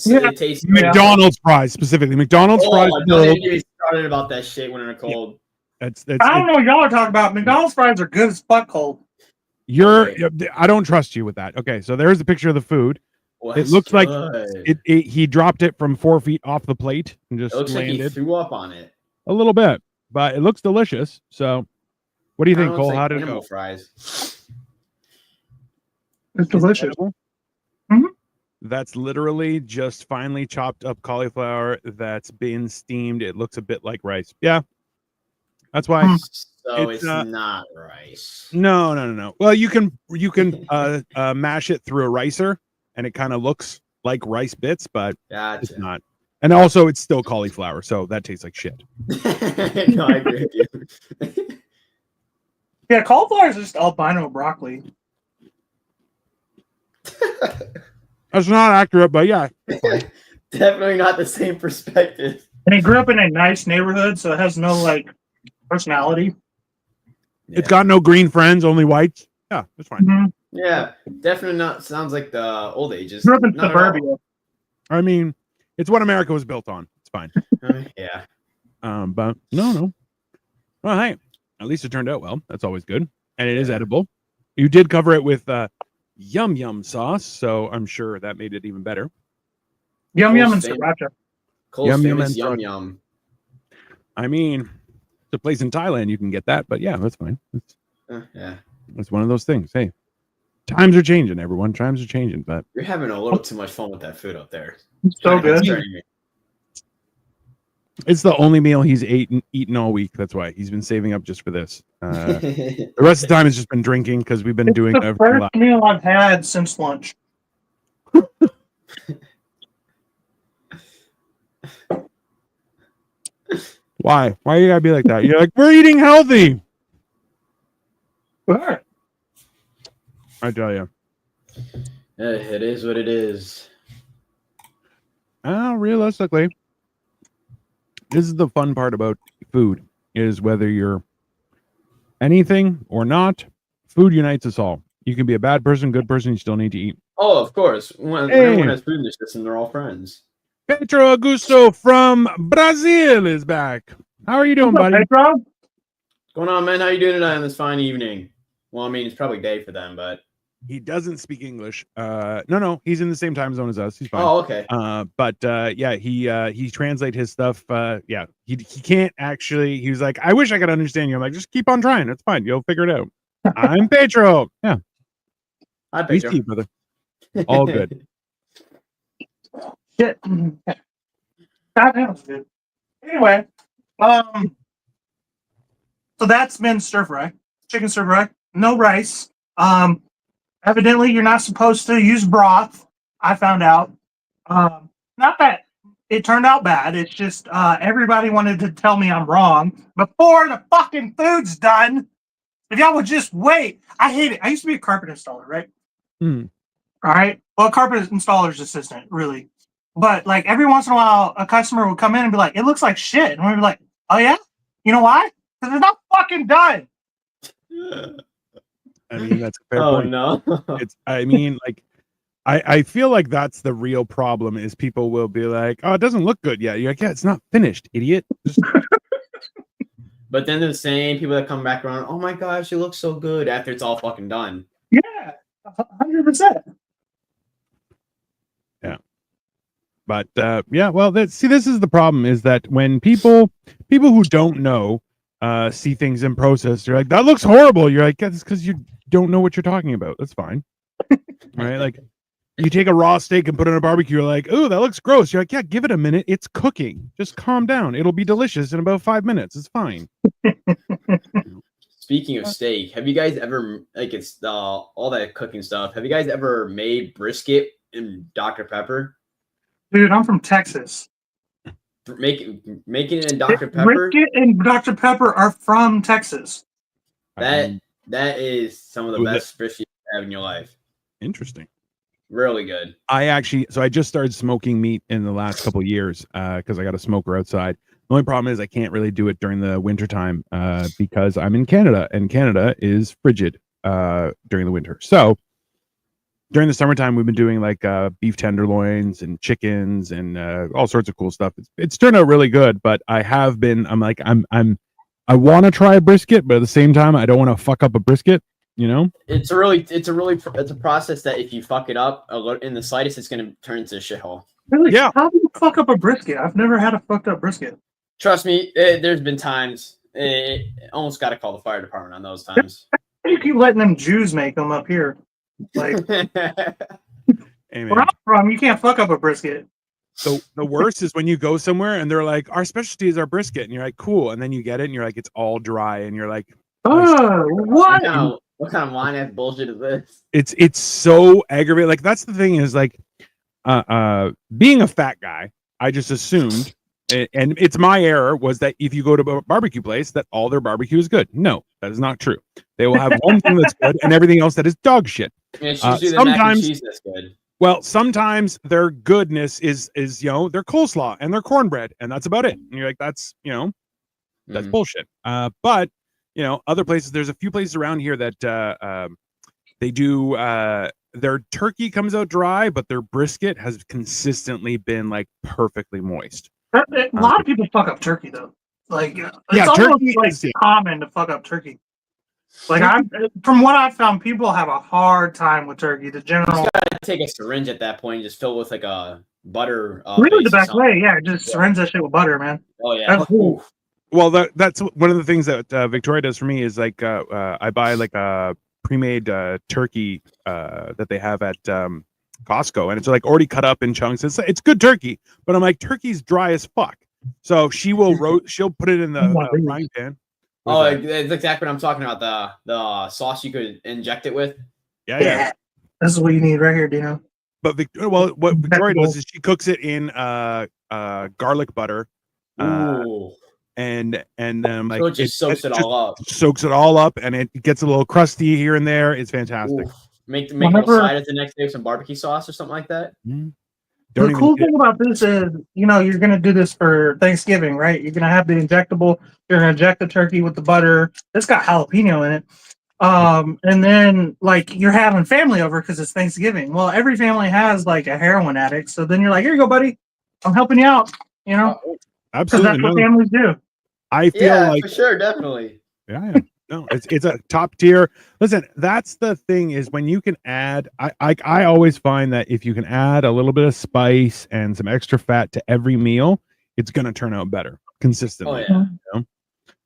Speaker 3: Yeah.
Speaker 2: It tastes
Speaker 1: McDonald's fries specifically. McDonald's fries.
Speaker 2: Don't even get me started about that shit when they're cold.
Speaker 3: I don't know what y'all are talking about. McDonald's fries are good as fuck cold.
Speaker 1: I don't trust you with that. Okay, so there's a picture of the food.
Speaker 2: Well,
Speaker 1: it looks
Speaker 2: good.
Speaker 1: like he dropped it from 4 feet off the plate and just landed.
Speaker 2: Like he threw up on it
Speaker 1: a little bit, but it looks delicious. So, what do you think, Cole?
Speaker 2: Like
Speaker 1: how did it go?
Speaker 2: Fries.
Speaker 3: It's delicious. Mm-hmm.
Speaker 1: That's literally just finely chopped up cauliflower that's been steamed. It looks a bit like rice. Yeah, that's why.
Speaker 2: So it's not rice.
Speaker 1: No. Well, you can mash it through a ricer, and it kind of looks like rice bits, but it's not. And also, it's still cauliflower, so that tastes like shit.
Speaker 2: No, I agree with you.
Speaker 3: Yeah, cauliflower is just albino broccoli.
Speaker 1: That's not accurate, but yeah.
Speaker 2: Definitely not the same perspective.
Speaker 3: And he grew up in a nice neighborhood, so it has no like personality.
Speaker 1: Yeah. It's got no green friends, only whites. Yeah, that's fine.
Speaker 3: Mm-hmm.
Speaker 2: Yeah, definitely not. Sounds like the old ages.
Speaker 3: Grew up in suburbia.
Speaker 1: I mean, it's what America was built on. It's fine.
Speaker 2: Yeah.
Speaker 1: But no. Well, hey, at least it turned out well. That's always good, and it is edible. You did cover it with yum sauce, so I'm sure that made it even better.
Speaker 3: Yum and sriracha.
Speaker 2: Cole's famous yum.
Speaker 1: I mean, the place in Thailand you can get that, but yeah, that's fine. It's one of those things. Hey, times are changing, everyone. Times are changing, but
Speaker 2: you're having a little too much fun with that food up there.
Speaker 3: It's so good.
Speaker 1: It's the only meal he's eaten all week. That's why he's been saving up just for this. The rest of the time has just been drinking because we've been doing
Speaker 3: the first meal I've had since lunch.
Speaker 1: Why? Why you gotta be like that? You're like, we're eating healthy.
Speaker 3: Sure.
Speaker 1: I tell you.
Speaker 2: It is what it is.
Speaker 1: Realistically, this is the fun part about food, is whether you're anything or not, food unites us all. You can be a bad person, good person, you still need to eat.
Speaker 2: Oh, of course. When everyone has food in their system, they're all friends.
Speaker 1: Pedro Augusto from Brazil is back. How are you doing, buddy?
Speaker 3: Pedro?
Speaker 2: What's going on, man? How you doing tonight on this fine evening? Well, I mean, it's probably day for them, but
Speaker 1: he doesn't speak English. No, he's in the same time zone as us. He's fine.
Speaker 2: Oh, okay.
Speaker 1: But he translates his stuff. He can't actually. He was like, I wish I could understand you. I'm like, just keep on trying. It's fine. You'll figure it out. I'm Pedro. Yeah.
Speaker 2: Hi, Pedro.
Speaker 1: You, brother. All good.
Speaker 3: Shit. That was good. Anyway, so that's been stir fry, chicken stir fry, no rice. Evidently you're not supposed to use broth. I found out. Not that it turned out bad. It's just everybody wanted to tell me I'm wrong before the fucking food's done. If y'all would just wait. I hate it. I used to be a carpet installer, right?
Speaker 1: Mm.
Speaker 3: All right. Well, a carpet installer's assistant, really. But like every once in a while, a customer would come in and be like, "It looks like shit," and we'd be like, "Oh yeah, you know why? Because it's not fucking done."
Speaker 1: I mean, that's a fair point.
Speaker 2: No.
Speaker 1: I feel like that's the real problem is people will be like, "Oh, it doesn't look good yet." You're like, "Yeah, it's not finished, idiot."
Speaker 2: But then the same people that come back around, "Oh my gosh, it looks so good," after it's all fucking done.
Speaker 3: Yeah, 100%.
Speaker 1: Yeah. But well, this is the problem is that when people who don't know see things in process, they're like, "That looks horrible." You're like, "That's because you don't know what you're talking about." That's fine, right? Like, you take a raw steak and put it in a barbecue. You're like, "Oh, that looks gross." You're like, "Yeah, give it a minute. It's cooking. Just calm down. It'll be delicious in about 5 minutes. It's fine."
Speaker 2: Speaking of steak, have you guys ever it's all that cooking stuff? Have you guys ever made brisket in Dr. Pepper?
Speaker 3: Dude, I'm from Texas.
Speaker 2: making it in Dr. Pepper.
Speaker 3: Brisket and Dr. Pepper are from Texas.
Speaker 2: That is some of the best brisket you have in your life.
Speaker 1: Interesting.
Speaker 2: Really good.
Speaker 1: I just started smoking meat in the last couple of years because I got a smoker outside. The only problem is I can't really do it during the wintertime because I'm in Canada, and Canada is frigid during the winter. So during the summertime, we've been doing like beef tenderloins and chickens and all sorts of cool stuff. It's turned out really good, but I want to try a brisket, but at the same time, I don't want to fuck up a brisket. You know,
Speaker 2: it's a process that if you fuck it up in the slightest, it's going to turn into a shithole.
Speaker 3: Really? Yeah. How do you fuck up a brisket? I've never had a fucked up brisket.
Speaker 2: Trust me, there's been times almost got to call the fire department on those times.
Speaker 3: You keep letting them Jews make them up here. Like,
Speaker 1: hey,
Speaker 3: where I'm from, you can't fuck up a brisket.
Speaker 1: So the worst is when you go somewhere and they're like, our specialty is our brisket, and you're like, cool, and then you get it and you're like, it's all dry, and you're like,
Speaker 3: what?
Speaker 2: What kind of line ass bullshit is this?
Speaker 1: It's so aggravating. Like, that's the thing is like, being a fat guy, I just assumed, and it's my error, was that if you go to a barbecue place, that all their barbecue is good. No, that is not true. They will have one thing that's good and everything else that is dog shit.
Speaker 2: It's usually the mac and cheese that's good.
Speaker 1: Well, sometimes their goodness is their coleslaw and their cornbread, and that's about it. And you're like, that's that's bullshit. But other places, there's a few places around here that they do their turkey comes out dry, but their brisket has consistently been like perfectly moist.
Speaker 3: A lot of people fuck up turkey though. Like, it's almost like common to fuck up turkey. Like, from what I've found, people have a hard time with turkey. The general,
Speaker 2: you gotta take a syringe at that point and just fill it with like a butter.
Speaker 3: Really, the best way, just syringe that shit with butter, man.
Speaker 2: Oh yeah.
Speaker 3: Cool.
Speaker 1: Well, that's one of the things that Victoria does for me is like I buy like a pre-made turkey that they have at Costco, and it's like already cut up in chunks. It's good turkey, but I'm like, turkey's dry as fuck. So she'll put it in the frying pan.
Speaker 2: That's exactly what I'm talking about. The sauce you could inject it with.
Speaker 1: Yeah.
Speaker 3: This is what you need right here, Dino.
Speaker 1: But what Victoria does is she cooks it in garlic butter. And then like,
Speaker 2: so it just soaks it all up.
Speaker 1: Soaks it all up, and it gets a little crusty here and there. It's fantastic.
Speaker 2: Make a little side of the next day with some barbecue sauce or something like that.
Speaker 1: Mm-hmm.
Speaker 3: The cool thing about this is, you're going to do this for Thanksgiving, right? You're going to have the injectable. You're going to inject the turkey with the butter. It's got jalapeno in it. And then, like, you're having family over because it's Thanksgiving. Well, every family has, like, a heroin addict. So then you're like, here you go, buddy. I'm helping you out,
Speaker 1: Absolutely.
Speaker 3: That's what families do.
Speaker 1: I feel like...
Speaker 2: for sure, definitely.
Speaker 1: Yeah. No, it's a top tier. Listen, that's the thing is when you can add, I always find that if you can add a little bit of spice and some extra fat to every meal, it's going to turn out better consistently.
Speaker 2: Oh, yeah.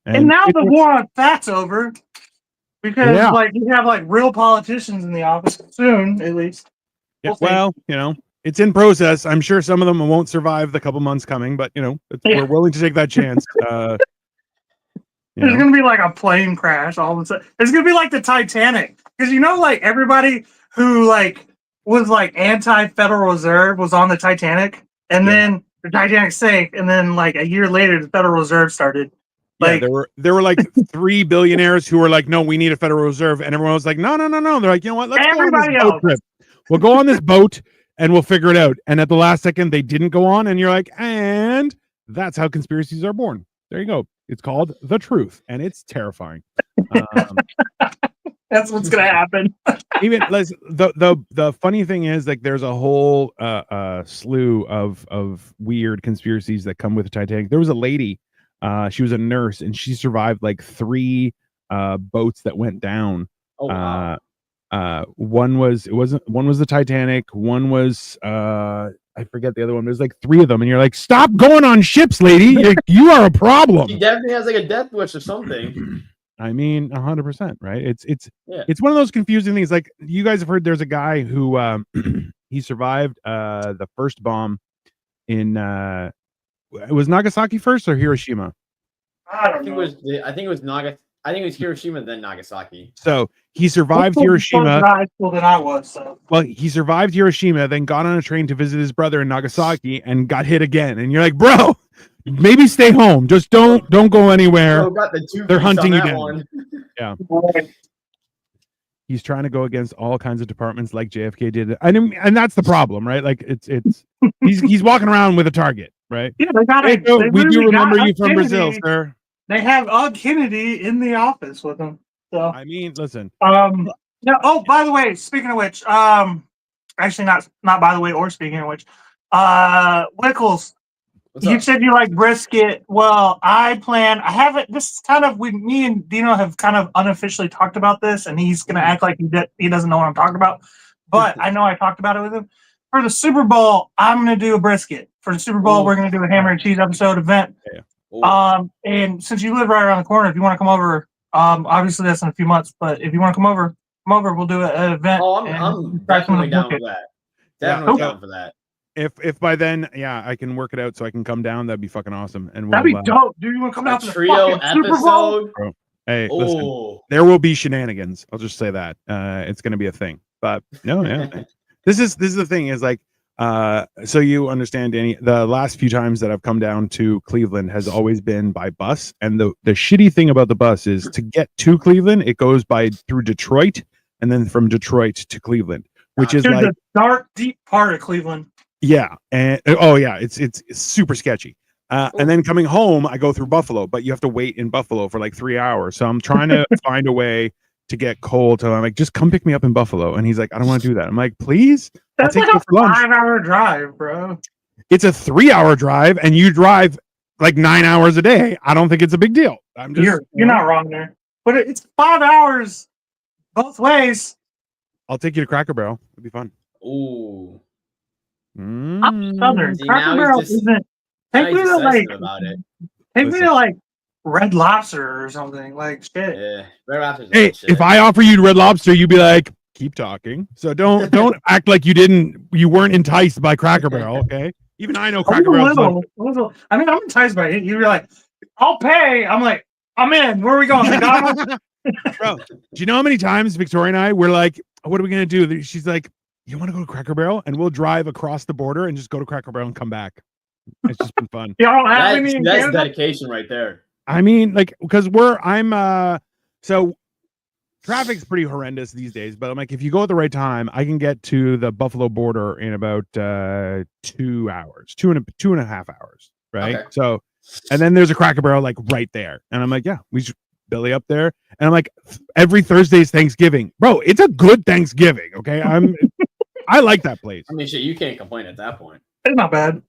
Speaker 3: And now the war on fat's over because like you have like real politicians in the office soon, at least.
Speaker 1: Yeah, well, it's in process. I'm sure some of them won't survive the couple months coming, but we're willing to take that chance.
Speaker 3: There's going to be like a plane crash all of a sudden. It's going to be like the Titanic. Because like everybody who like was like anti-Federal Reserve was on the Titanic. And then the Titanic sank. And then like a year later, the Federal Reserve started. Like,
Speaker 1: there were like 3 billionaires who were like, no, we need a Federal Reserve. And everyone was like, no. They're like, you know what? Let's go on this boat trip. We'll go on this boat and we'll figure it out. And at the last second, they didn't go on. And you're like, and that's how conspiracies are born. There you go. It's called The Truth, and it's terrifying.
Speaker 3: That's what's gonna happen.
Speaker 1: Even the funny thing is, like, there's a whole slew of weird conspiracies that come with the Titanic. There was a lady, she was a nurse, and she survived like 3 boats that went down.
Speaker 2: Oh, wow.
Speaker 1: One was the Titanic. One was I forget the other one. There's like 3 of them, and you're like, stop going on ships, lady. You are a problem.
Speaker 2: She definitely has like a death wish or something.
Speaker 1: I mean, 100%, right? It's one of those confusing things. Like, you guys have heard, there's a guy who he survived the first bomb in it was Nagasaki first or Hiroshima?
Speaker 3: I think
Speaker 2: it was Hiroshima, then Nagasaki.
Speaker 1: So he survived Hiroshima.
Speaker 3: Than I was. So.
Speaker 1: Well, he survived Hiroshima, then got on a train to visit his brother in Nagasaki and got hit again. And you're like, bro, maybe stay home. Just don't go anywhere.
Speaker 2: Bro got the two
Speaker 1: They're
Speaker 2: piece
Speaker 1: hunting
Speaker 2: on
Speaker 1: you
Speaker 2: that
Speaker 1: down.
Speaker 2: one.
Speaker 1: Yeah. He's trying to go against all kinds of departments like JFK did. And that's the problem, right? Like it's he's walking around with a target, right?
Speaker 3: Yeah, they got
Speaker 1: Hey, we do remember you from Brazil, sir.
Speaker 3: They have Kennedy in the office with them. So
Speaker 1: I mean, listen.
Speaker 3: Yeah. Oh, by the way, speaking of which, actually not by the way, or speaking of which, Wckls, you said you like brisket. Well, I haven't. This is kind of me and Dino have kind of unofficially talked about this, and he's gonna act like he doesn't know what I'm talking about. But I know I talked about it with him. For the Super Bowl, I'm gonna do a brisket. For the Super Bowl, we're gonna do a hammer and cheese episode event.
Speaker 1: Yeah.
Speaker 3: And since you live right around the corner, if you want to come over, obviously that's in a few months, but if you want to come over, we'll do an event.
Speaker 2: Oh, I'm definitely down for that. Definitely down for that.
Speaker 1: If by then, yeah, I can work it out so I can come down, that'd be fucking awesome. And
Speaker 3: that'd be dope. Do you want to come down to the
Speaker 2: trio episode?
Speaker 1: Bro, hey, listen, there will be shenanigans. I'll just say that. It's gonna be a thing. But no, yeah. This is the thing is like so you understand, Danny, the last few times that I've come down to Cleveland has always been by bus. And the shitty thing about the bus is to get to Cleveland, it goes through Detroit and then from Detroit to Cleveland, which is like
Speaker 3: the dark, deep part of Cleveland.
Speaker 1: Yeah, and it's super sketchy. And then coming home, I go through Buffalo, but you have to wait in Buffalo for like 3 hours. So I'm trying to find a way to get Cole to. I'm like, just come pick me up in Buffalo, and he's like, I don't want to do that. I'm like, please.
Speaker 3: That's like a 5-hour drive, bro.
Speaker 1: It's a 3-hour drive, and you drive like 9 hours a day. I don't think it's a big deal. I'm just
Speaker 3: you're not wrong there, but it's 5 hours both ways.
Speaker 1: I'll take you to Cracker Barrel. It'd be fun.
Speaker 2: Ooh.
Speaker 3: I'm Southern. Cracker Barrel isn't. Take me to like Red Lobster or something. Like shit.
Speaker 2: Yeah, Red Lobster's
Speaker 1: hey,
Speaker 2: shit.
Speaker 1: if I offer you Red Lobster, you'd be like, keep talking. So don't act like you weren't enticed by Cracker Barrel. Okay, even I know Cracker Barrel.
Speaker 3: I mean, I'm enticed by it. You're like, I'll pay. I'm like, I'm in. Where are we going? McDonald's?
Speaker 1: Bro, do you know how many times Victoria and I were like, what are we gonna do? She's like, you want to go to Cracker Barrel? And we'll drive across the border and just go to Cracker Barrel and come back. It's just been fun.
Speaker 2: That's dedication right there.
Speaker 1: I mean, like, because so traffic's pretty horrendous these days, but I'm like, if you go at the right time, I can get to the Buffalo border in about 2 hours, two and a half hours, right? Okay. So, and then there's a Cracker Barrel like right there, and I'm like, yeah, we should belly up there. And I'm like, every Thursday's Thanksgiving, bro. It's a good Thanksgiving, okay? I like that place.
Speaker 2: I mean, shit, you can't complain at that point.
Speaker 3: It's not bad.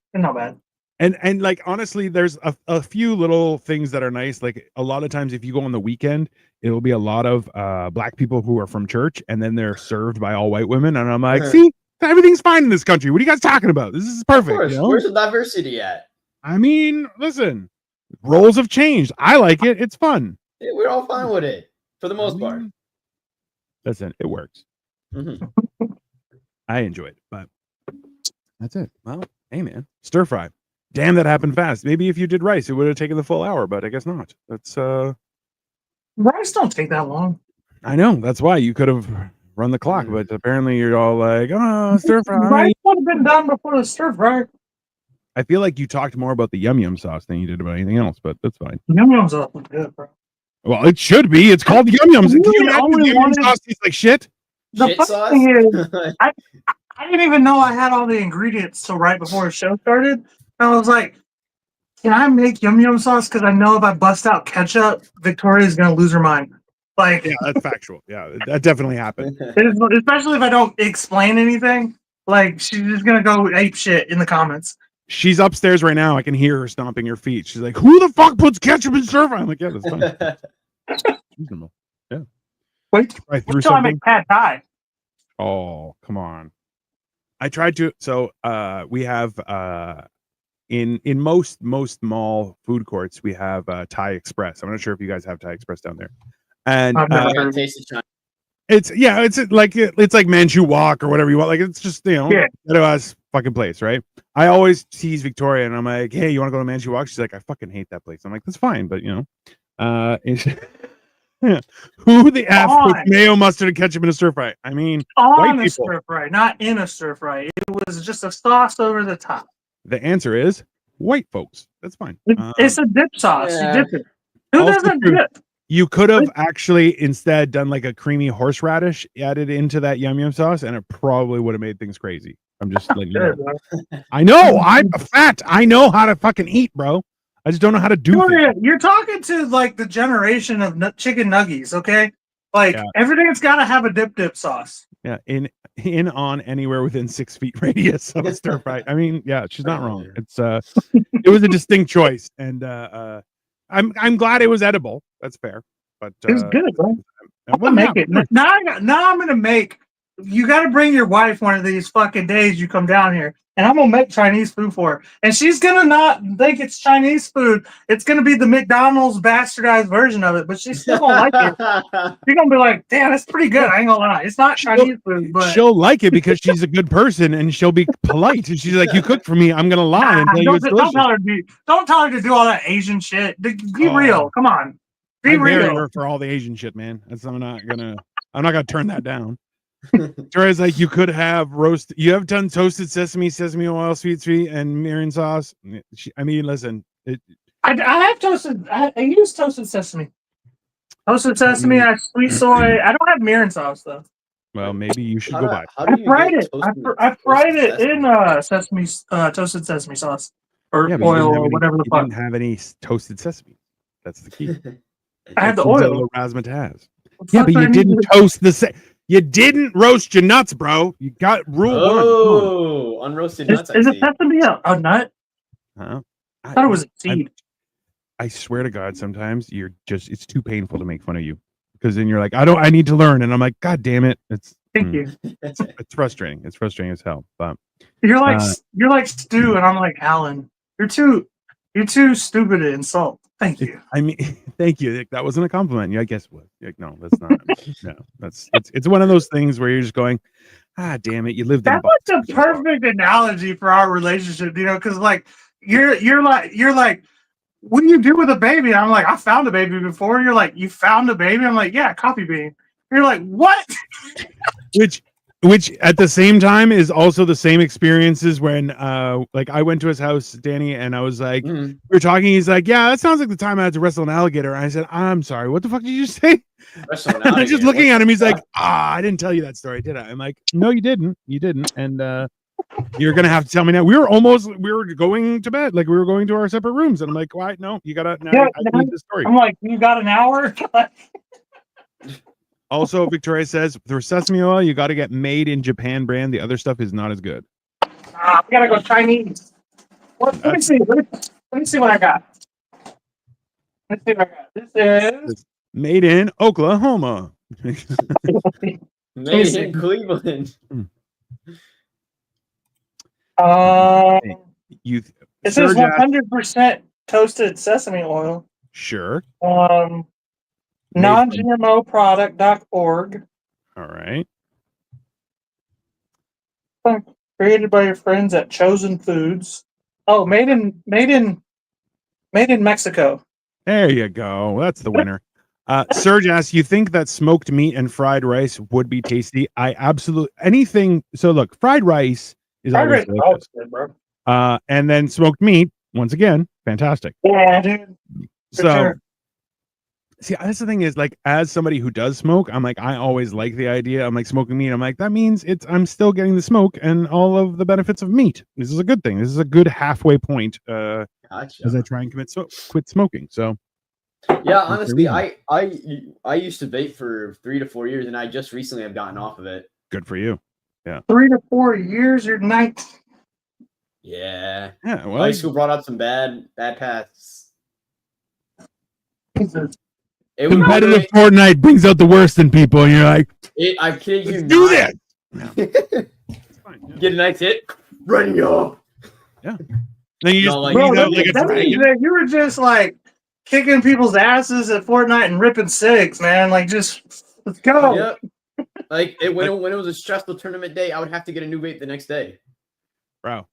Speaker 1: And like honestly, there's a few little things that are nice. Like a lot of times, if you go on the weekend, it'll be a lot of black people who are from church, and then they're served by all white women. And I'm like, see, everything's fine in this country. What are you guys talking about? This is perfect.
Speaker 2: Of course. You know? Where's the diversity at?
Speaker 1: I mean, listen, roles have changed. I like it. It's fun.
Speaker 2: Yeah, we're all fine with it for the most part.
Speaker 1: Listen, it works.
Speaker 2: Mm-hmm.
Speaker 1: I enjoy it, but that's it. Well, hey man, stir fry. Damn, that happened fast. Maybe if you did rice, it would have taken the full hour, but I guess not. That's
Speaker 3: rice don't take that long.
Speaker 1: I know. That's why you could have run the clock, but apparently you're all like, oh, stir fry.
Speaker 3: Rice would have been done before the stir fry.
Speaker 1: I feel like you talked more about the yum yum sauce than you did about anything else, but that's fine.
Speaker 3: Yum yum sauce is good, bro.
Speaker 1: Well, it should be. It's called yum yums. Can you imagine yum yum sauce tastes like shit?
Speaker 3: The funny thing is, I didn't even know I had all the ingredients till right before the show started. And I was like, can I make yum yum sauce? Because I know if I bust out ketchup, Victoria's gonna lose her mind. Like,
Speaker 1: yeah, that's factual. Yeah, that definitely happened.
Speaker 3: Especially if I don't explain anything. Like, she's just gonna go ape shit in the comments.
Speaker 1: She's upstairs right now. I can hear her stomping her feet. She's like, "Who the fuck puts ketchup in stir fry?" I'm like, "Yeah, that's fine." Reasonable. Yeah.
Speaker 3: Wait until I make pad thai.
Speaker 1: Oh, come on. I tried to. So, we have in most mall food courts, we have Thai Express. I'm not sure if you guys have Thai Express down there. And it's like Manchu Wok or whatever you want. Like, it's just, ghetto ass fucking place, right? I always tease Victoria and I'm like, hey, you want to go to Manchu Wok? She's like, I fucking hate that place. I'm like, that's fine, but who the F puts mayo, mustard, and ketchup in a stir fry? I mean,
Speaker 3: on a stir fry, not in a stir fry. It was just a sauce over the top.
Speaker 1: The answer is white folks. That's fine.
Speaker 3: It's a dip sauce.
Speaker 2: yeah.
Speaker 3: You dip it. Who
Speaker 1: Also
Speaker 3: doesn't
Speaker 1: true.
Speaker 3: dip?
Speaker 1: You could have actually instead done like a creamy horseradish added into that yum yum sauce, and it probably would have made things crazy. I'm just letting you know. I know I'm fat. I know how to fucking eat, bro. I just don't know how to do things.
Speaker 3: You're talking to like the generation of chicken nuggies, okay? Like everything's got to have a dip sauce.
Speaker 1: Yeah, in on anywhere within 6 feet radius of a stir fry. I mean, yeah, she's not wrong. It's it was a distinct choice, and I'm glad it was edible. That's fair, but
Speaker 3: it was good, bro. I'm
Speaker 1: well,
Speaker 3: gonna make it now. I'm gonna make. You got to bring your wife one of these fucking days you come down here, and I'm gonna make Chinese food for her, and she's gonna not think it's Chinese food. It's gonna be the McDonald's bastardized version of it, but she's still gonna like it. She's gonna be like, "Damn, that's pretty good." I ain't gonna lie, it's not Chinese food, but
Speaker 1: she'll like it because she's a good person and she'll be polite. And she's like, "You cook for me, I'm gonna lie and tell you it's delicious."
Speaker 3: Don't tell her to do all that Asian shit. Be real. Come on, be real.
Speaker 1: Marry her for all the Asian shit, man. I'm not gonna turn that down. Victoria's like, you could have roast. You have done toasted sesame oil, sweet, and mirin sauce. I mean, listen.
Speaker 3: I have toasted. I use toasted sesame. Toasted sesame. I sweet soy. I don't have mirin sauce though.
Speaker 1: Well, maybe you should go buy.
Speaker 3: I fried it. I fried it in sesame toasted sesame sauce or oil or whatever the fuck.
Speaker 1: You didn't have any toasted sesame. That's the key.
Speaker 3: I had the oil.
Speaker 1: Razzmatazz. Yeah, but you didn't toast the. You didn't roast your nuts, bro. You got rule one.
Speaker 2: Oh, unroasted nuts.
Speaker 3: Is it sesame a nut?
Speaker 1: Huh?
Speaker 3: I thought it was a seed.
Speaker 1: I swear to God, sometimes it's too painful to make fun of you because then you're like, I need to learn, and I'm like, God damn it,
Speaker 3: Thank you.
Speaker 1: It's frustrating. It's frustrating as hell. But
Speaker 3: you're like Stu, and I'm like Alan. You're too stupid to insult. Thank you.
Speaker 1: I mean, thank you. That wasn't a compliment. Yeah, I guess it was. No, that's not. No, it's one of those things where you're just going, damn it, you lived.
Speaker 3: That's like the perfect analogy for our relationship, because like you're like, what do you do with a baby? I'm like, I found a baby before. You're like, you found a baby? I'm like, yeah, coffee bean. You're like, what?
Speaker 1: Which at the same time is also the same experiences when like I went to his house, Danny, and I was like, we were talking, he's like, yeah, that sounds like the time I had to wrestle an alligator. And I said, I'm sorry, what the fuck did you say? And I'm just looking at him, he's like, I didn't tell you that story, did I? I'm like, no, you didn't, and you're gonna have to tell me now. We were going to bed, like we were going to our separate rooms, and I'm like, why? No, you gotta now. I need the story.
Speaker 3: I'm like, you got an hour?
Speaker 1: Also, Victoria says for sesame oil, you got to get made in Japan brand. The other stuff is not as good.
Speaker 3: We gotta go Chinese. Let me see. Let me see what I got. Let's see what I got. This is
Speaker 1: made in Oklahoma.
Speaker 2: Made in Cleveland.
Speaker 3: It says 100% toasted sesame oil.
Speaker 1: Sure.
Speaker 3: Non-GMOproduct.org.
Speaker 1: All right.
Speaker 3: Created by your friends at Chosen Foods. Oh, made in Mexico.
Speaker 1: There you go. That's the winner. Serge asks, you think that smoked meat and fried rice would be tasty? I absolutely anything. So look, fried rice is always good, bro. And then smoked meat, once again, fantastic.
Speaker 3: Yeah, dude.
Speaker 1: See, that's the thing is, like, as somebody who does smoke, I'm like, I always like the idea. I'm like, smoking meat. I'm like, that means I'm still getting the smoke and all of the benefits of meat. This is a good thing. This is a good halfway point as I try and quit smoking. So,
Speaker 2: yeah, honestly, I used to vape for 3 to 4 years, and I just recently have gotten off of it.
Speaker 1: Good for you. Yeah,
Speaker 3: 3 to 4 years. You're 19.
Speaker 2: Yeah.
Speaker 1: Yeah. Well,
Speaker 2: high school brought up some bad paths.
Speaker 1: Competitive Fortnite brings out the worst in people, and you're like,
Speaker 2: I'm kidding you.
Speaker 1: Do this.
Speaker 2: Get a nice hit. Run yo.
Speaker 1: Yeah. Then you just
Speaker 3: you were just like kicking people's asses at Fortnite and ripping cigs, man. Like, just let's go.
Speaker 2: Yep. Like when it was a stressful tournament day, I would have to get a new vape the next day.
Speaker 1: Bro.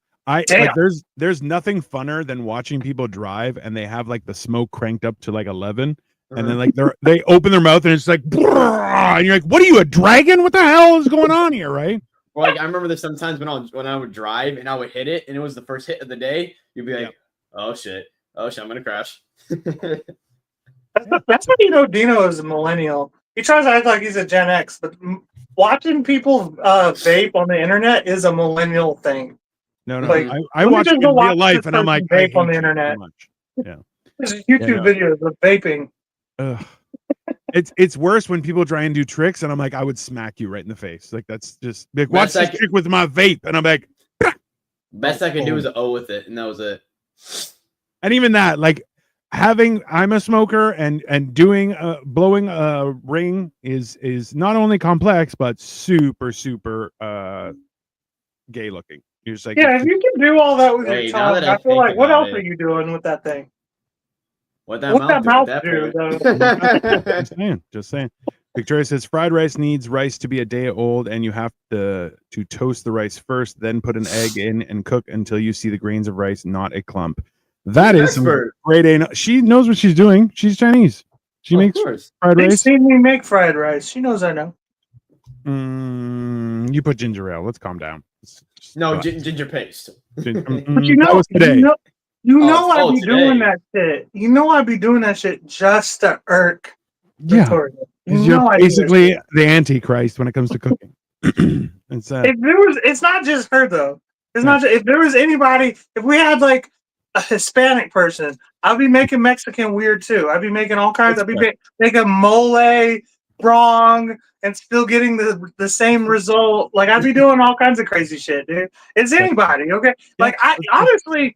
Speaker 1: There's nothing funner than watching people drive and they have like the smoke cranked up to like 11. And then like they open their mouth and it's like, and you're like, what are you, a dragon? What the hell is going on here, right?
Speaker 2: Or like I remember this sometimes when I would drive and I would hit it and it was the first hit of the day. You'd be like, Oh shit! I'm gonna crash.
Speaker 3: That's how you know Dino is a millennial. He tries to act like he's a Gen X, but watching people vape on the internet is a millennial thing.
Speaker 1: No,
Speaker 3: Like,
Speaker 1: I
Speaker 3: let me
Speaker 1: watch
Speaker 3: just
Speaker 1: it
Speaker 3: go
Speaker 1: in
Speaker 3: watch
Speaker 1: real life,
Speaker 3: this
Speaker 1: and I'm
Speaker 3: person
Speaker 1: like, I
Speaker 3: vape on
Speaker 1: hate
Speaker 3: the
Speaker 1: you
Speaker 3: internet.
Speaker 1: so much. Yeah.
Speaker 3: There's YouTube videos of vaping.
Speaker 1: Ugh. It's worse when people try and do tricks, and I'm like, I would smack you right in the face. Like that's just like, watch this trick with my vape, and I'm like,
Speaker 2: best I could do was an O with it, and that was it.
Speaker 1: And even that, like I'm a smoker, and doing blowing a ring is not only complex but super gay looking. You're just like,
Speaker 3: Yeah, if you can do all that with your
Speaker 2: now
Speaker 3: tongue,
Speaker 2: that I
Speaker 3: I feel
Speaker 2: think
Speaker 3: like what
Speaker 2: about
Speaker 3: else are
Speaker 2: it,
Speaker 3: you doing with that thing?
Speaker 2: What's that
Speaker 3: What's
Speaker 2: mouth
Speaker 3: that
Speaker 2: do?
Speaker 3: mouth do, though?
Speaker 1: just saying. Victoria says fried rice needs rice to be a day old, and you have to toast the rice first, then put an egg in and cook until you see the grains of rice, not a clump. That is some great. She knows what she's doing. She's Chinese. She makes fried rice.
Speaker 3: They've seen me make fried rice. She knows I know.
Speaker 1: You put ginger ale. Let's calm down.
Speaker 2: No, ginger paste.
Speaker 3: But you know,
Speaker 1: that was today.
Speaker 3: You know I'd be doing that shit. You know I'd be doing that shit just to irk Victoria.
Speaker 1: You're basically the Antichrist when it comes to cooking.
Speaker 3: It's not just her though. It's not just, if there was anybody, if we had like a Hispanic person, I'd be making Mexican weird too. I'd be making all kinds. I'd be making mole wrong and still getting the same result. Like I'd be doing all kinds of crazy shit, dude. It's anybody, okay? Like I honestly,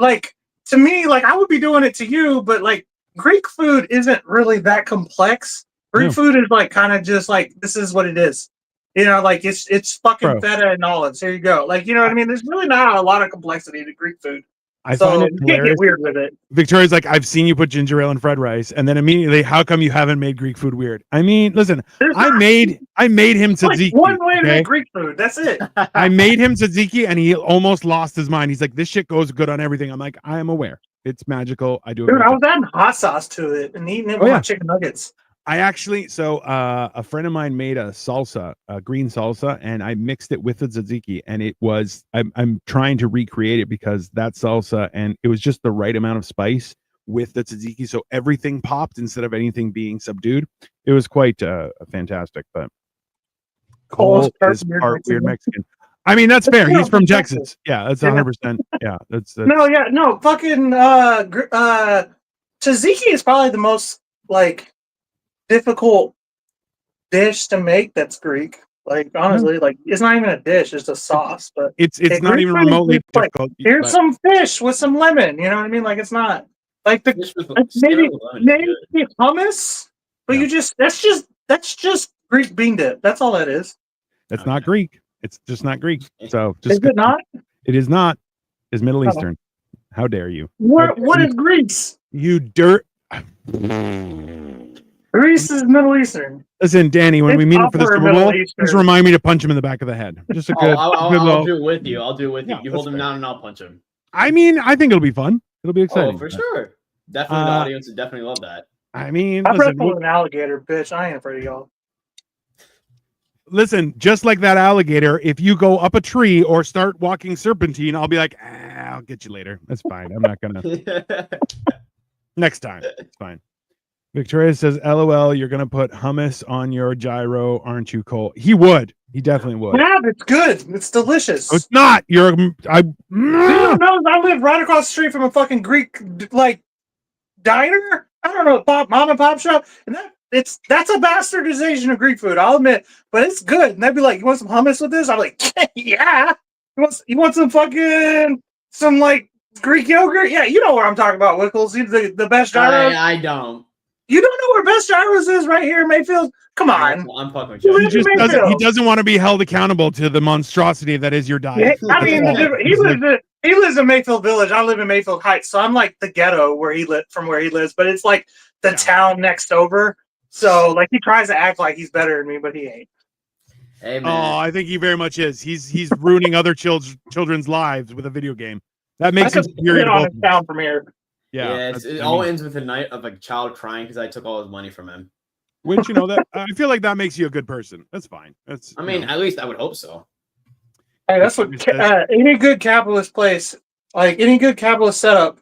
Speaker 3: like to me, like I would be doing it to you, but like Greek food isn't really that complex. Greek food is like kind of just like this is what it is. You know, like it's fucking feta and olives. Here you go. Like, you know what I mean? There's really not a lot of complexity to Greek food.
Speaker 1: I find it hilarious.
Speaker 3: Can't get weird with it.
Speaker 1: Victoria's like, I've seen you put ginger ale in fried rice, and then immediately, how come you haven't made Greek food weird? I mean, listen, I made him tzatziki.
Speaker 3: One way to make Greek food. That's it.
Speaker 1: I made him tzatziki, and he almost lost his mind. He's like, this shit goes good on everything. I'm like, I am aware. It's magical. I do it.
Speaker 3: Dude, I was adding hot sauce to it and eating it with my chicken nuggets.
Speaker 1: I actually, a friend of mine made a salsa, a green salsa, and I mixed it with the tzatziki, and it was, I'm trying to recreate it because that salsa, and it was just the right amount of spice with the tzatziki, so everything popped instead of anything being subdued. It was quite fantastic, but Cole is part weird Mexican. I mean, that's fair. He's from Texas. Yeah, that's 100%. Yeah, that's
Speaker 3: no, fucking tzatziki is probably the most like difficult dish to make that's Greek. Like honestly, like it's not even a dish; it's a sauce. But
Speaker 1: it's not even remotely difficult.
Speaker 3: Like, here's some fish with some lemon. You know what I mean? Like it's not like maybe hummus, but that's just Greek bean dip. That's all that is.
Speaker 1: That's not Greek. It's just not Greek. So
Speaker 3: is it not?
Speaker 1: It is not. It's Middle Eastern. How dare you?
Speaker 3: What is Greece?
Speaker 1: You dirt.
Speaker 3: Greece is Middle Eastern.
Speaker 1: Listen, Danny, when we meet him for the Super Bowl, just remind me to punch him in the back of the head. Just a good.
Speaker 2: I'll do it with you. I'll do it with you. You hold him down and I'll punch him.
Speaker 1: I mean, I think it'll be fun. It'll be exciting.
Speaker 2: Oh, for sure. Definitely, the audience would definitely love that.
Speaker 1: I mean,
Speaker 3: I'm afraid of an alligator, bitch. I ain't afraid of y'all.
Speaker 1: Listen, just like that alligator, if you go up a tree or start walking serpentine, I'll be like, I'll get you later. That's fine. I'm not gonna. Next time, it's fine. Victoria says, LOL, you're going to put hummus on your gyro, aren't you, Cole? He would. He definitely would.
Speaker 3: Yeah, it's good. It's delicious.
Speaker 1: No, it's not. You
Speaker 3: know, I live right across the street from a fucking Greek, like, diner. I don't know, mom and pop shop. And that's a bastardization of Greek food, I'll admit. But it's good. And they'd be like, you want some hummus with this? I'm like, yeah. You want some fucking, some, like, Greek yogurt? Yeah, you know what I'm talking about, Wckls. The best gyros.
Speaker 2: I don't.
Speaker 3: You don't know where Best Gyros is right here in Mayfield? Come on.
Speaker 2: I'm fucking with you.
Speaker 1: He doesn't want to be held accountable to the monstrosity that is your diet.
Speaker 3: Yeah, I mean, he lives in Mayfield Village. I live in Mayfield Heights. So I'm like the ghetto where he lives, but it's like the town next over. So like he tries to act like he's better than me, but he ain't.
Speaker 2: Hey, man.
Speaker 1: Oh, I think he very much is. He's ruining other children's lives with a video game. That makes him superior
Speaker 3: on his town from here.
Speaker 2: Yeah, it all ends with a night of a child crying because I took all his money from him.
Speaker 1: Which, that I feel like that makes you a good person. That's fine.
Speaker 2: At least I would hope so.
Speaker 3: Hey, that's what any good capitalist place, like any good capitalist setup,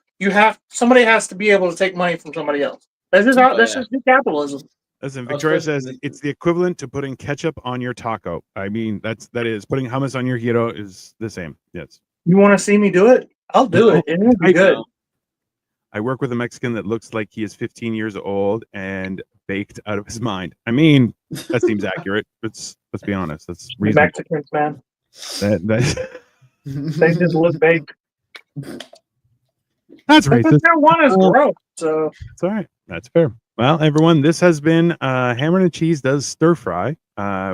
Speaker 3: somebody has to be able to take money from somebody else. That's just capitalism.
Speaker 1: Listen, Victoria says it's the equivalent to putting ketchup on your taco. I mean, that is putting hummus on your gyro is the same. Yes.
Speaker 3: You want to see me do it? I'll do it. It will be good.
Speaker 1: I work with a Mexican that looks like he is 15 years old and baked out of his mind. I mean, that seems accurate. Let's be honest. That's reasonable.
Speaker 3: Mexicans, man.
Speaker 1: They
Speaker 3: just look baked.
Speaker 1: That's racist.
Speaker 3: That one is gross. So
Speaker 1: it's all right. That's fair. Well, everyone, this has been Hammer and Cheese does stir fry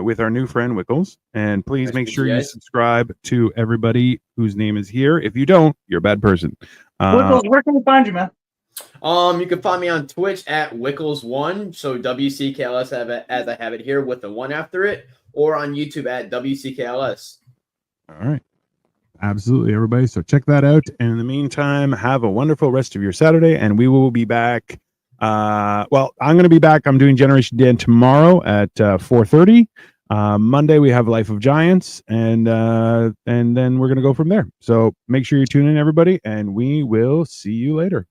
Speaker 1: with our new friend Wckls. And please make sure you subscribe to everybody whose name is here. If you don't, you're a bad person.
Speaker 3: Wckls, where can we find you, man?
Speaker 2: You can find me on Twitch at Wckls1, so WCKLS as I have it here with the 1 after it, or on YouTube at WCKLS.
Speaker 1: All right. Absolutely, everybody. So check that out. And in the meantime, have a wonderful rest of your Saturday, and we will be back. Well, I'm going to be back. I'm doing Generation Dan tomorrow at 4:30. Monday we have Life of Giants, and then we're going to go from there. So make sure you tune in, everybody, and we will see you later.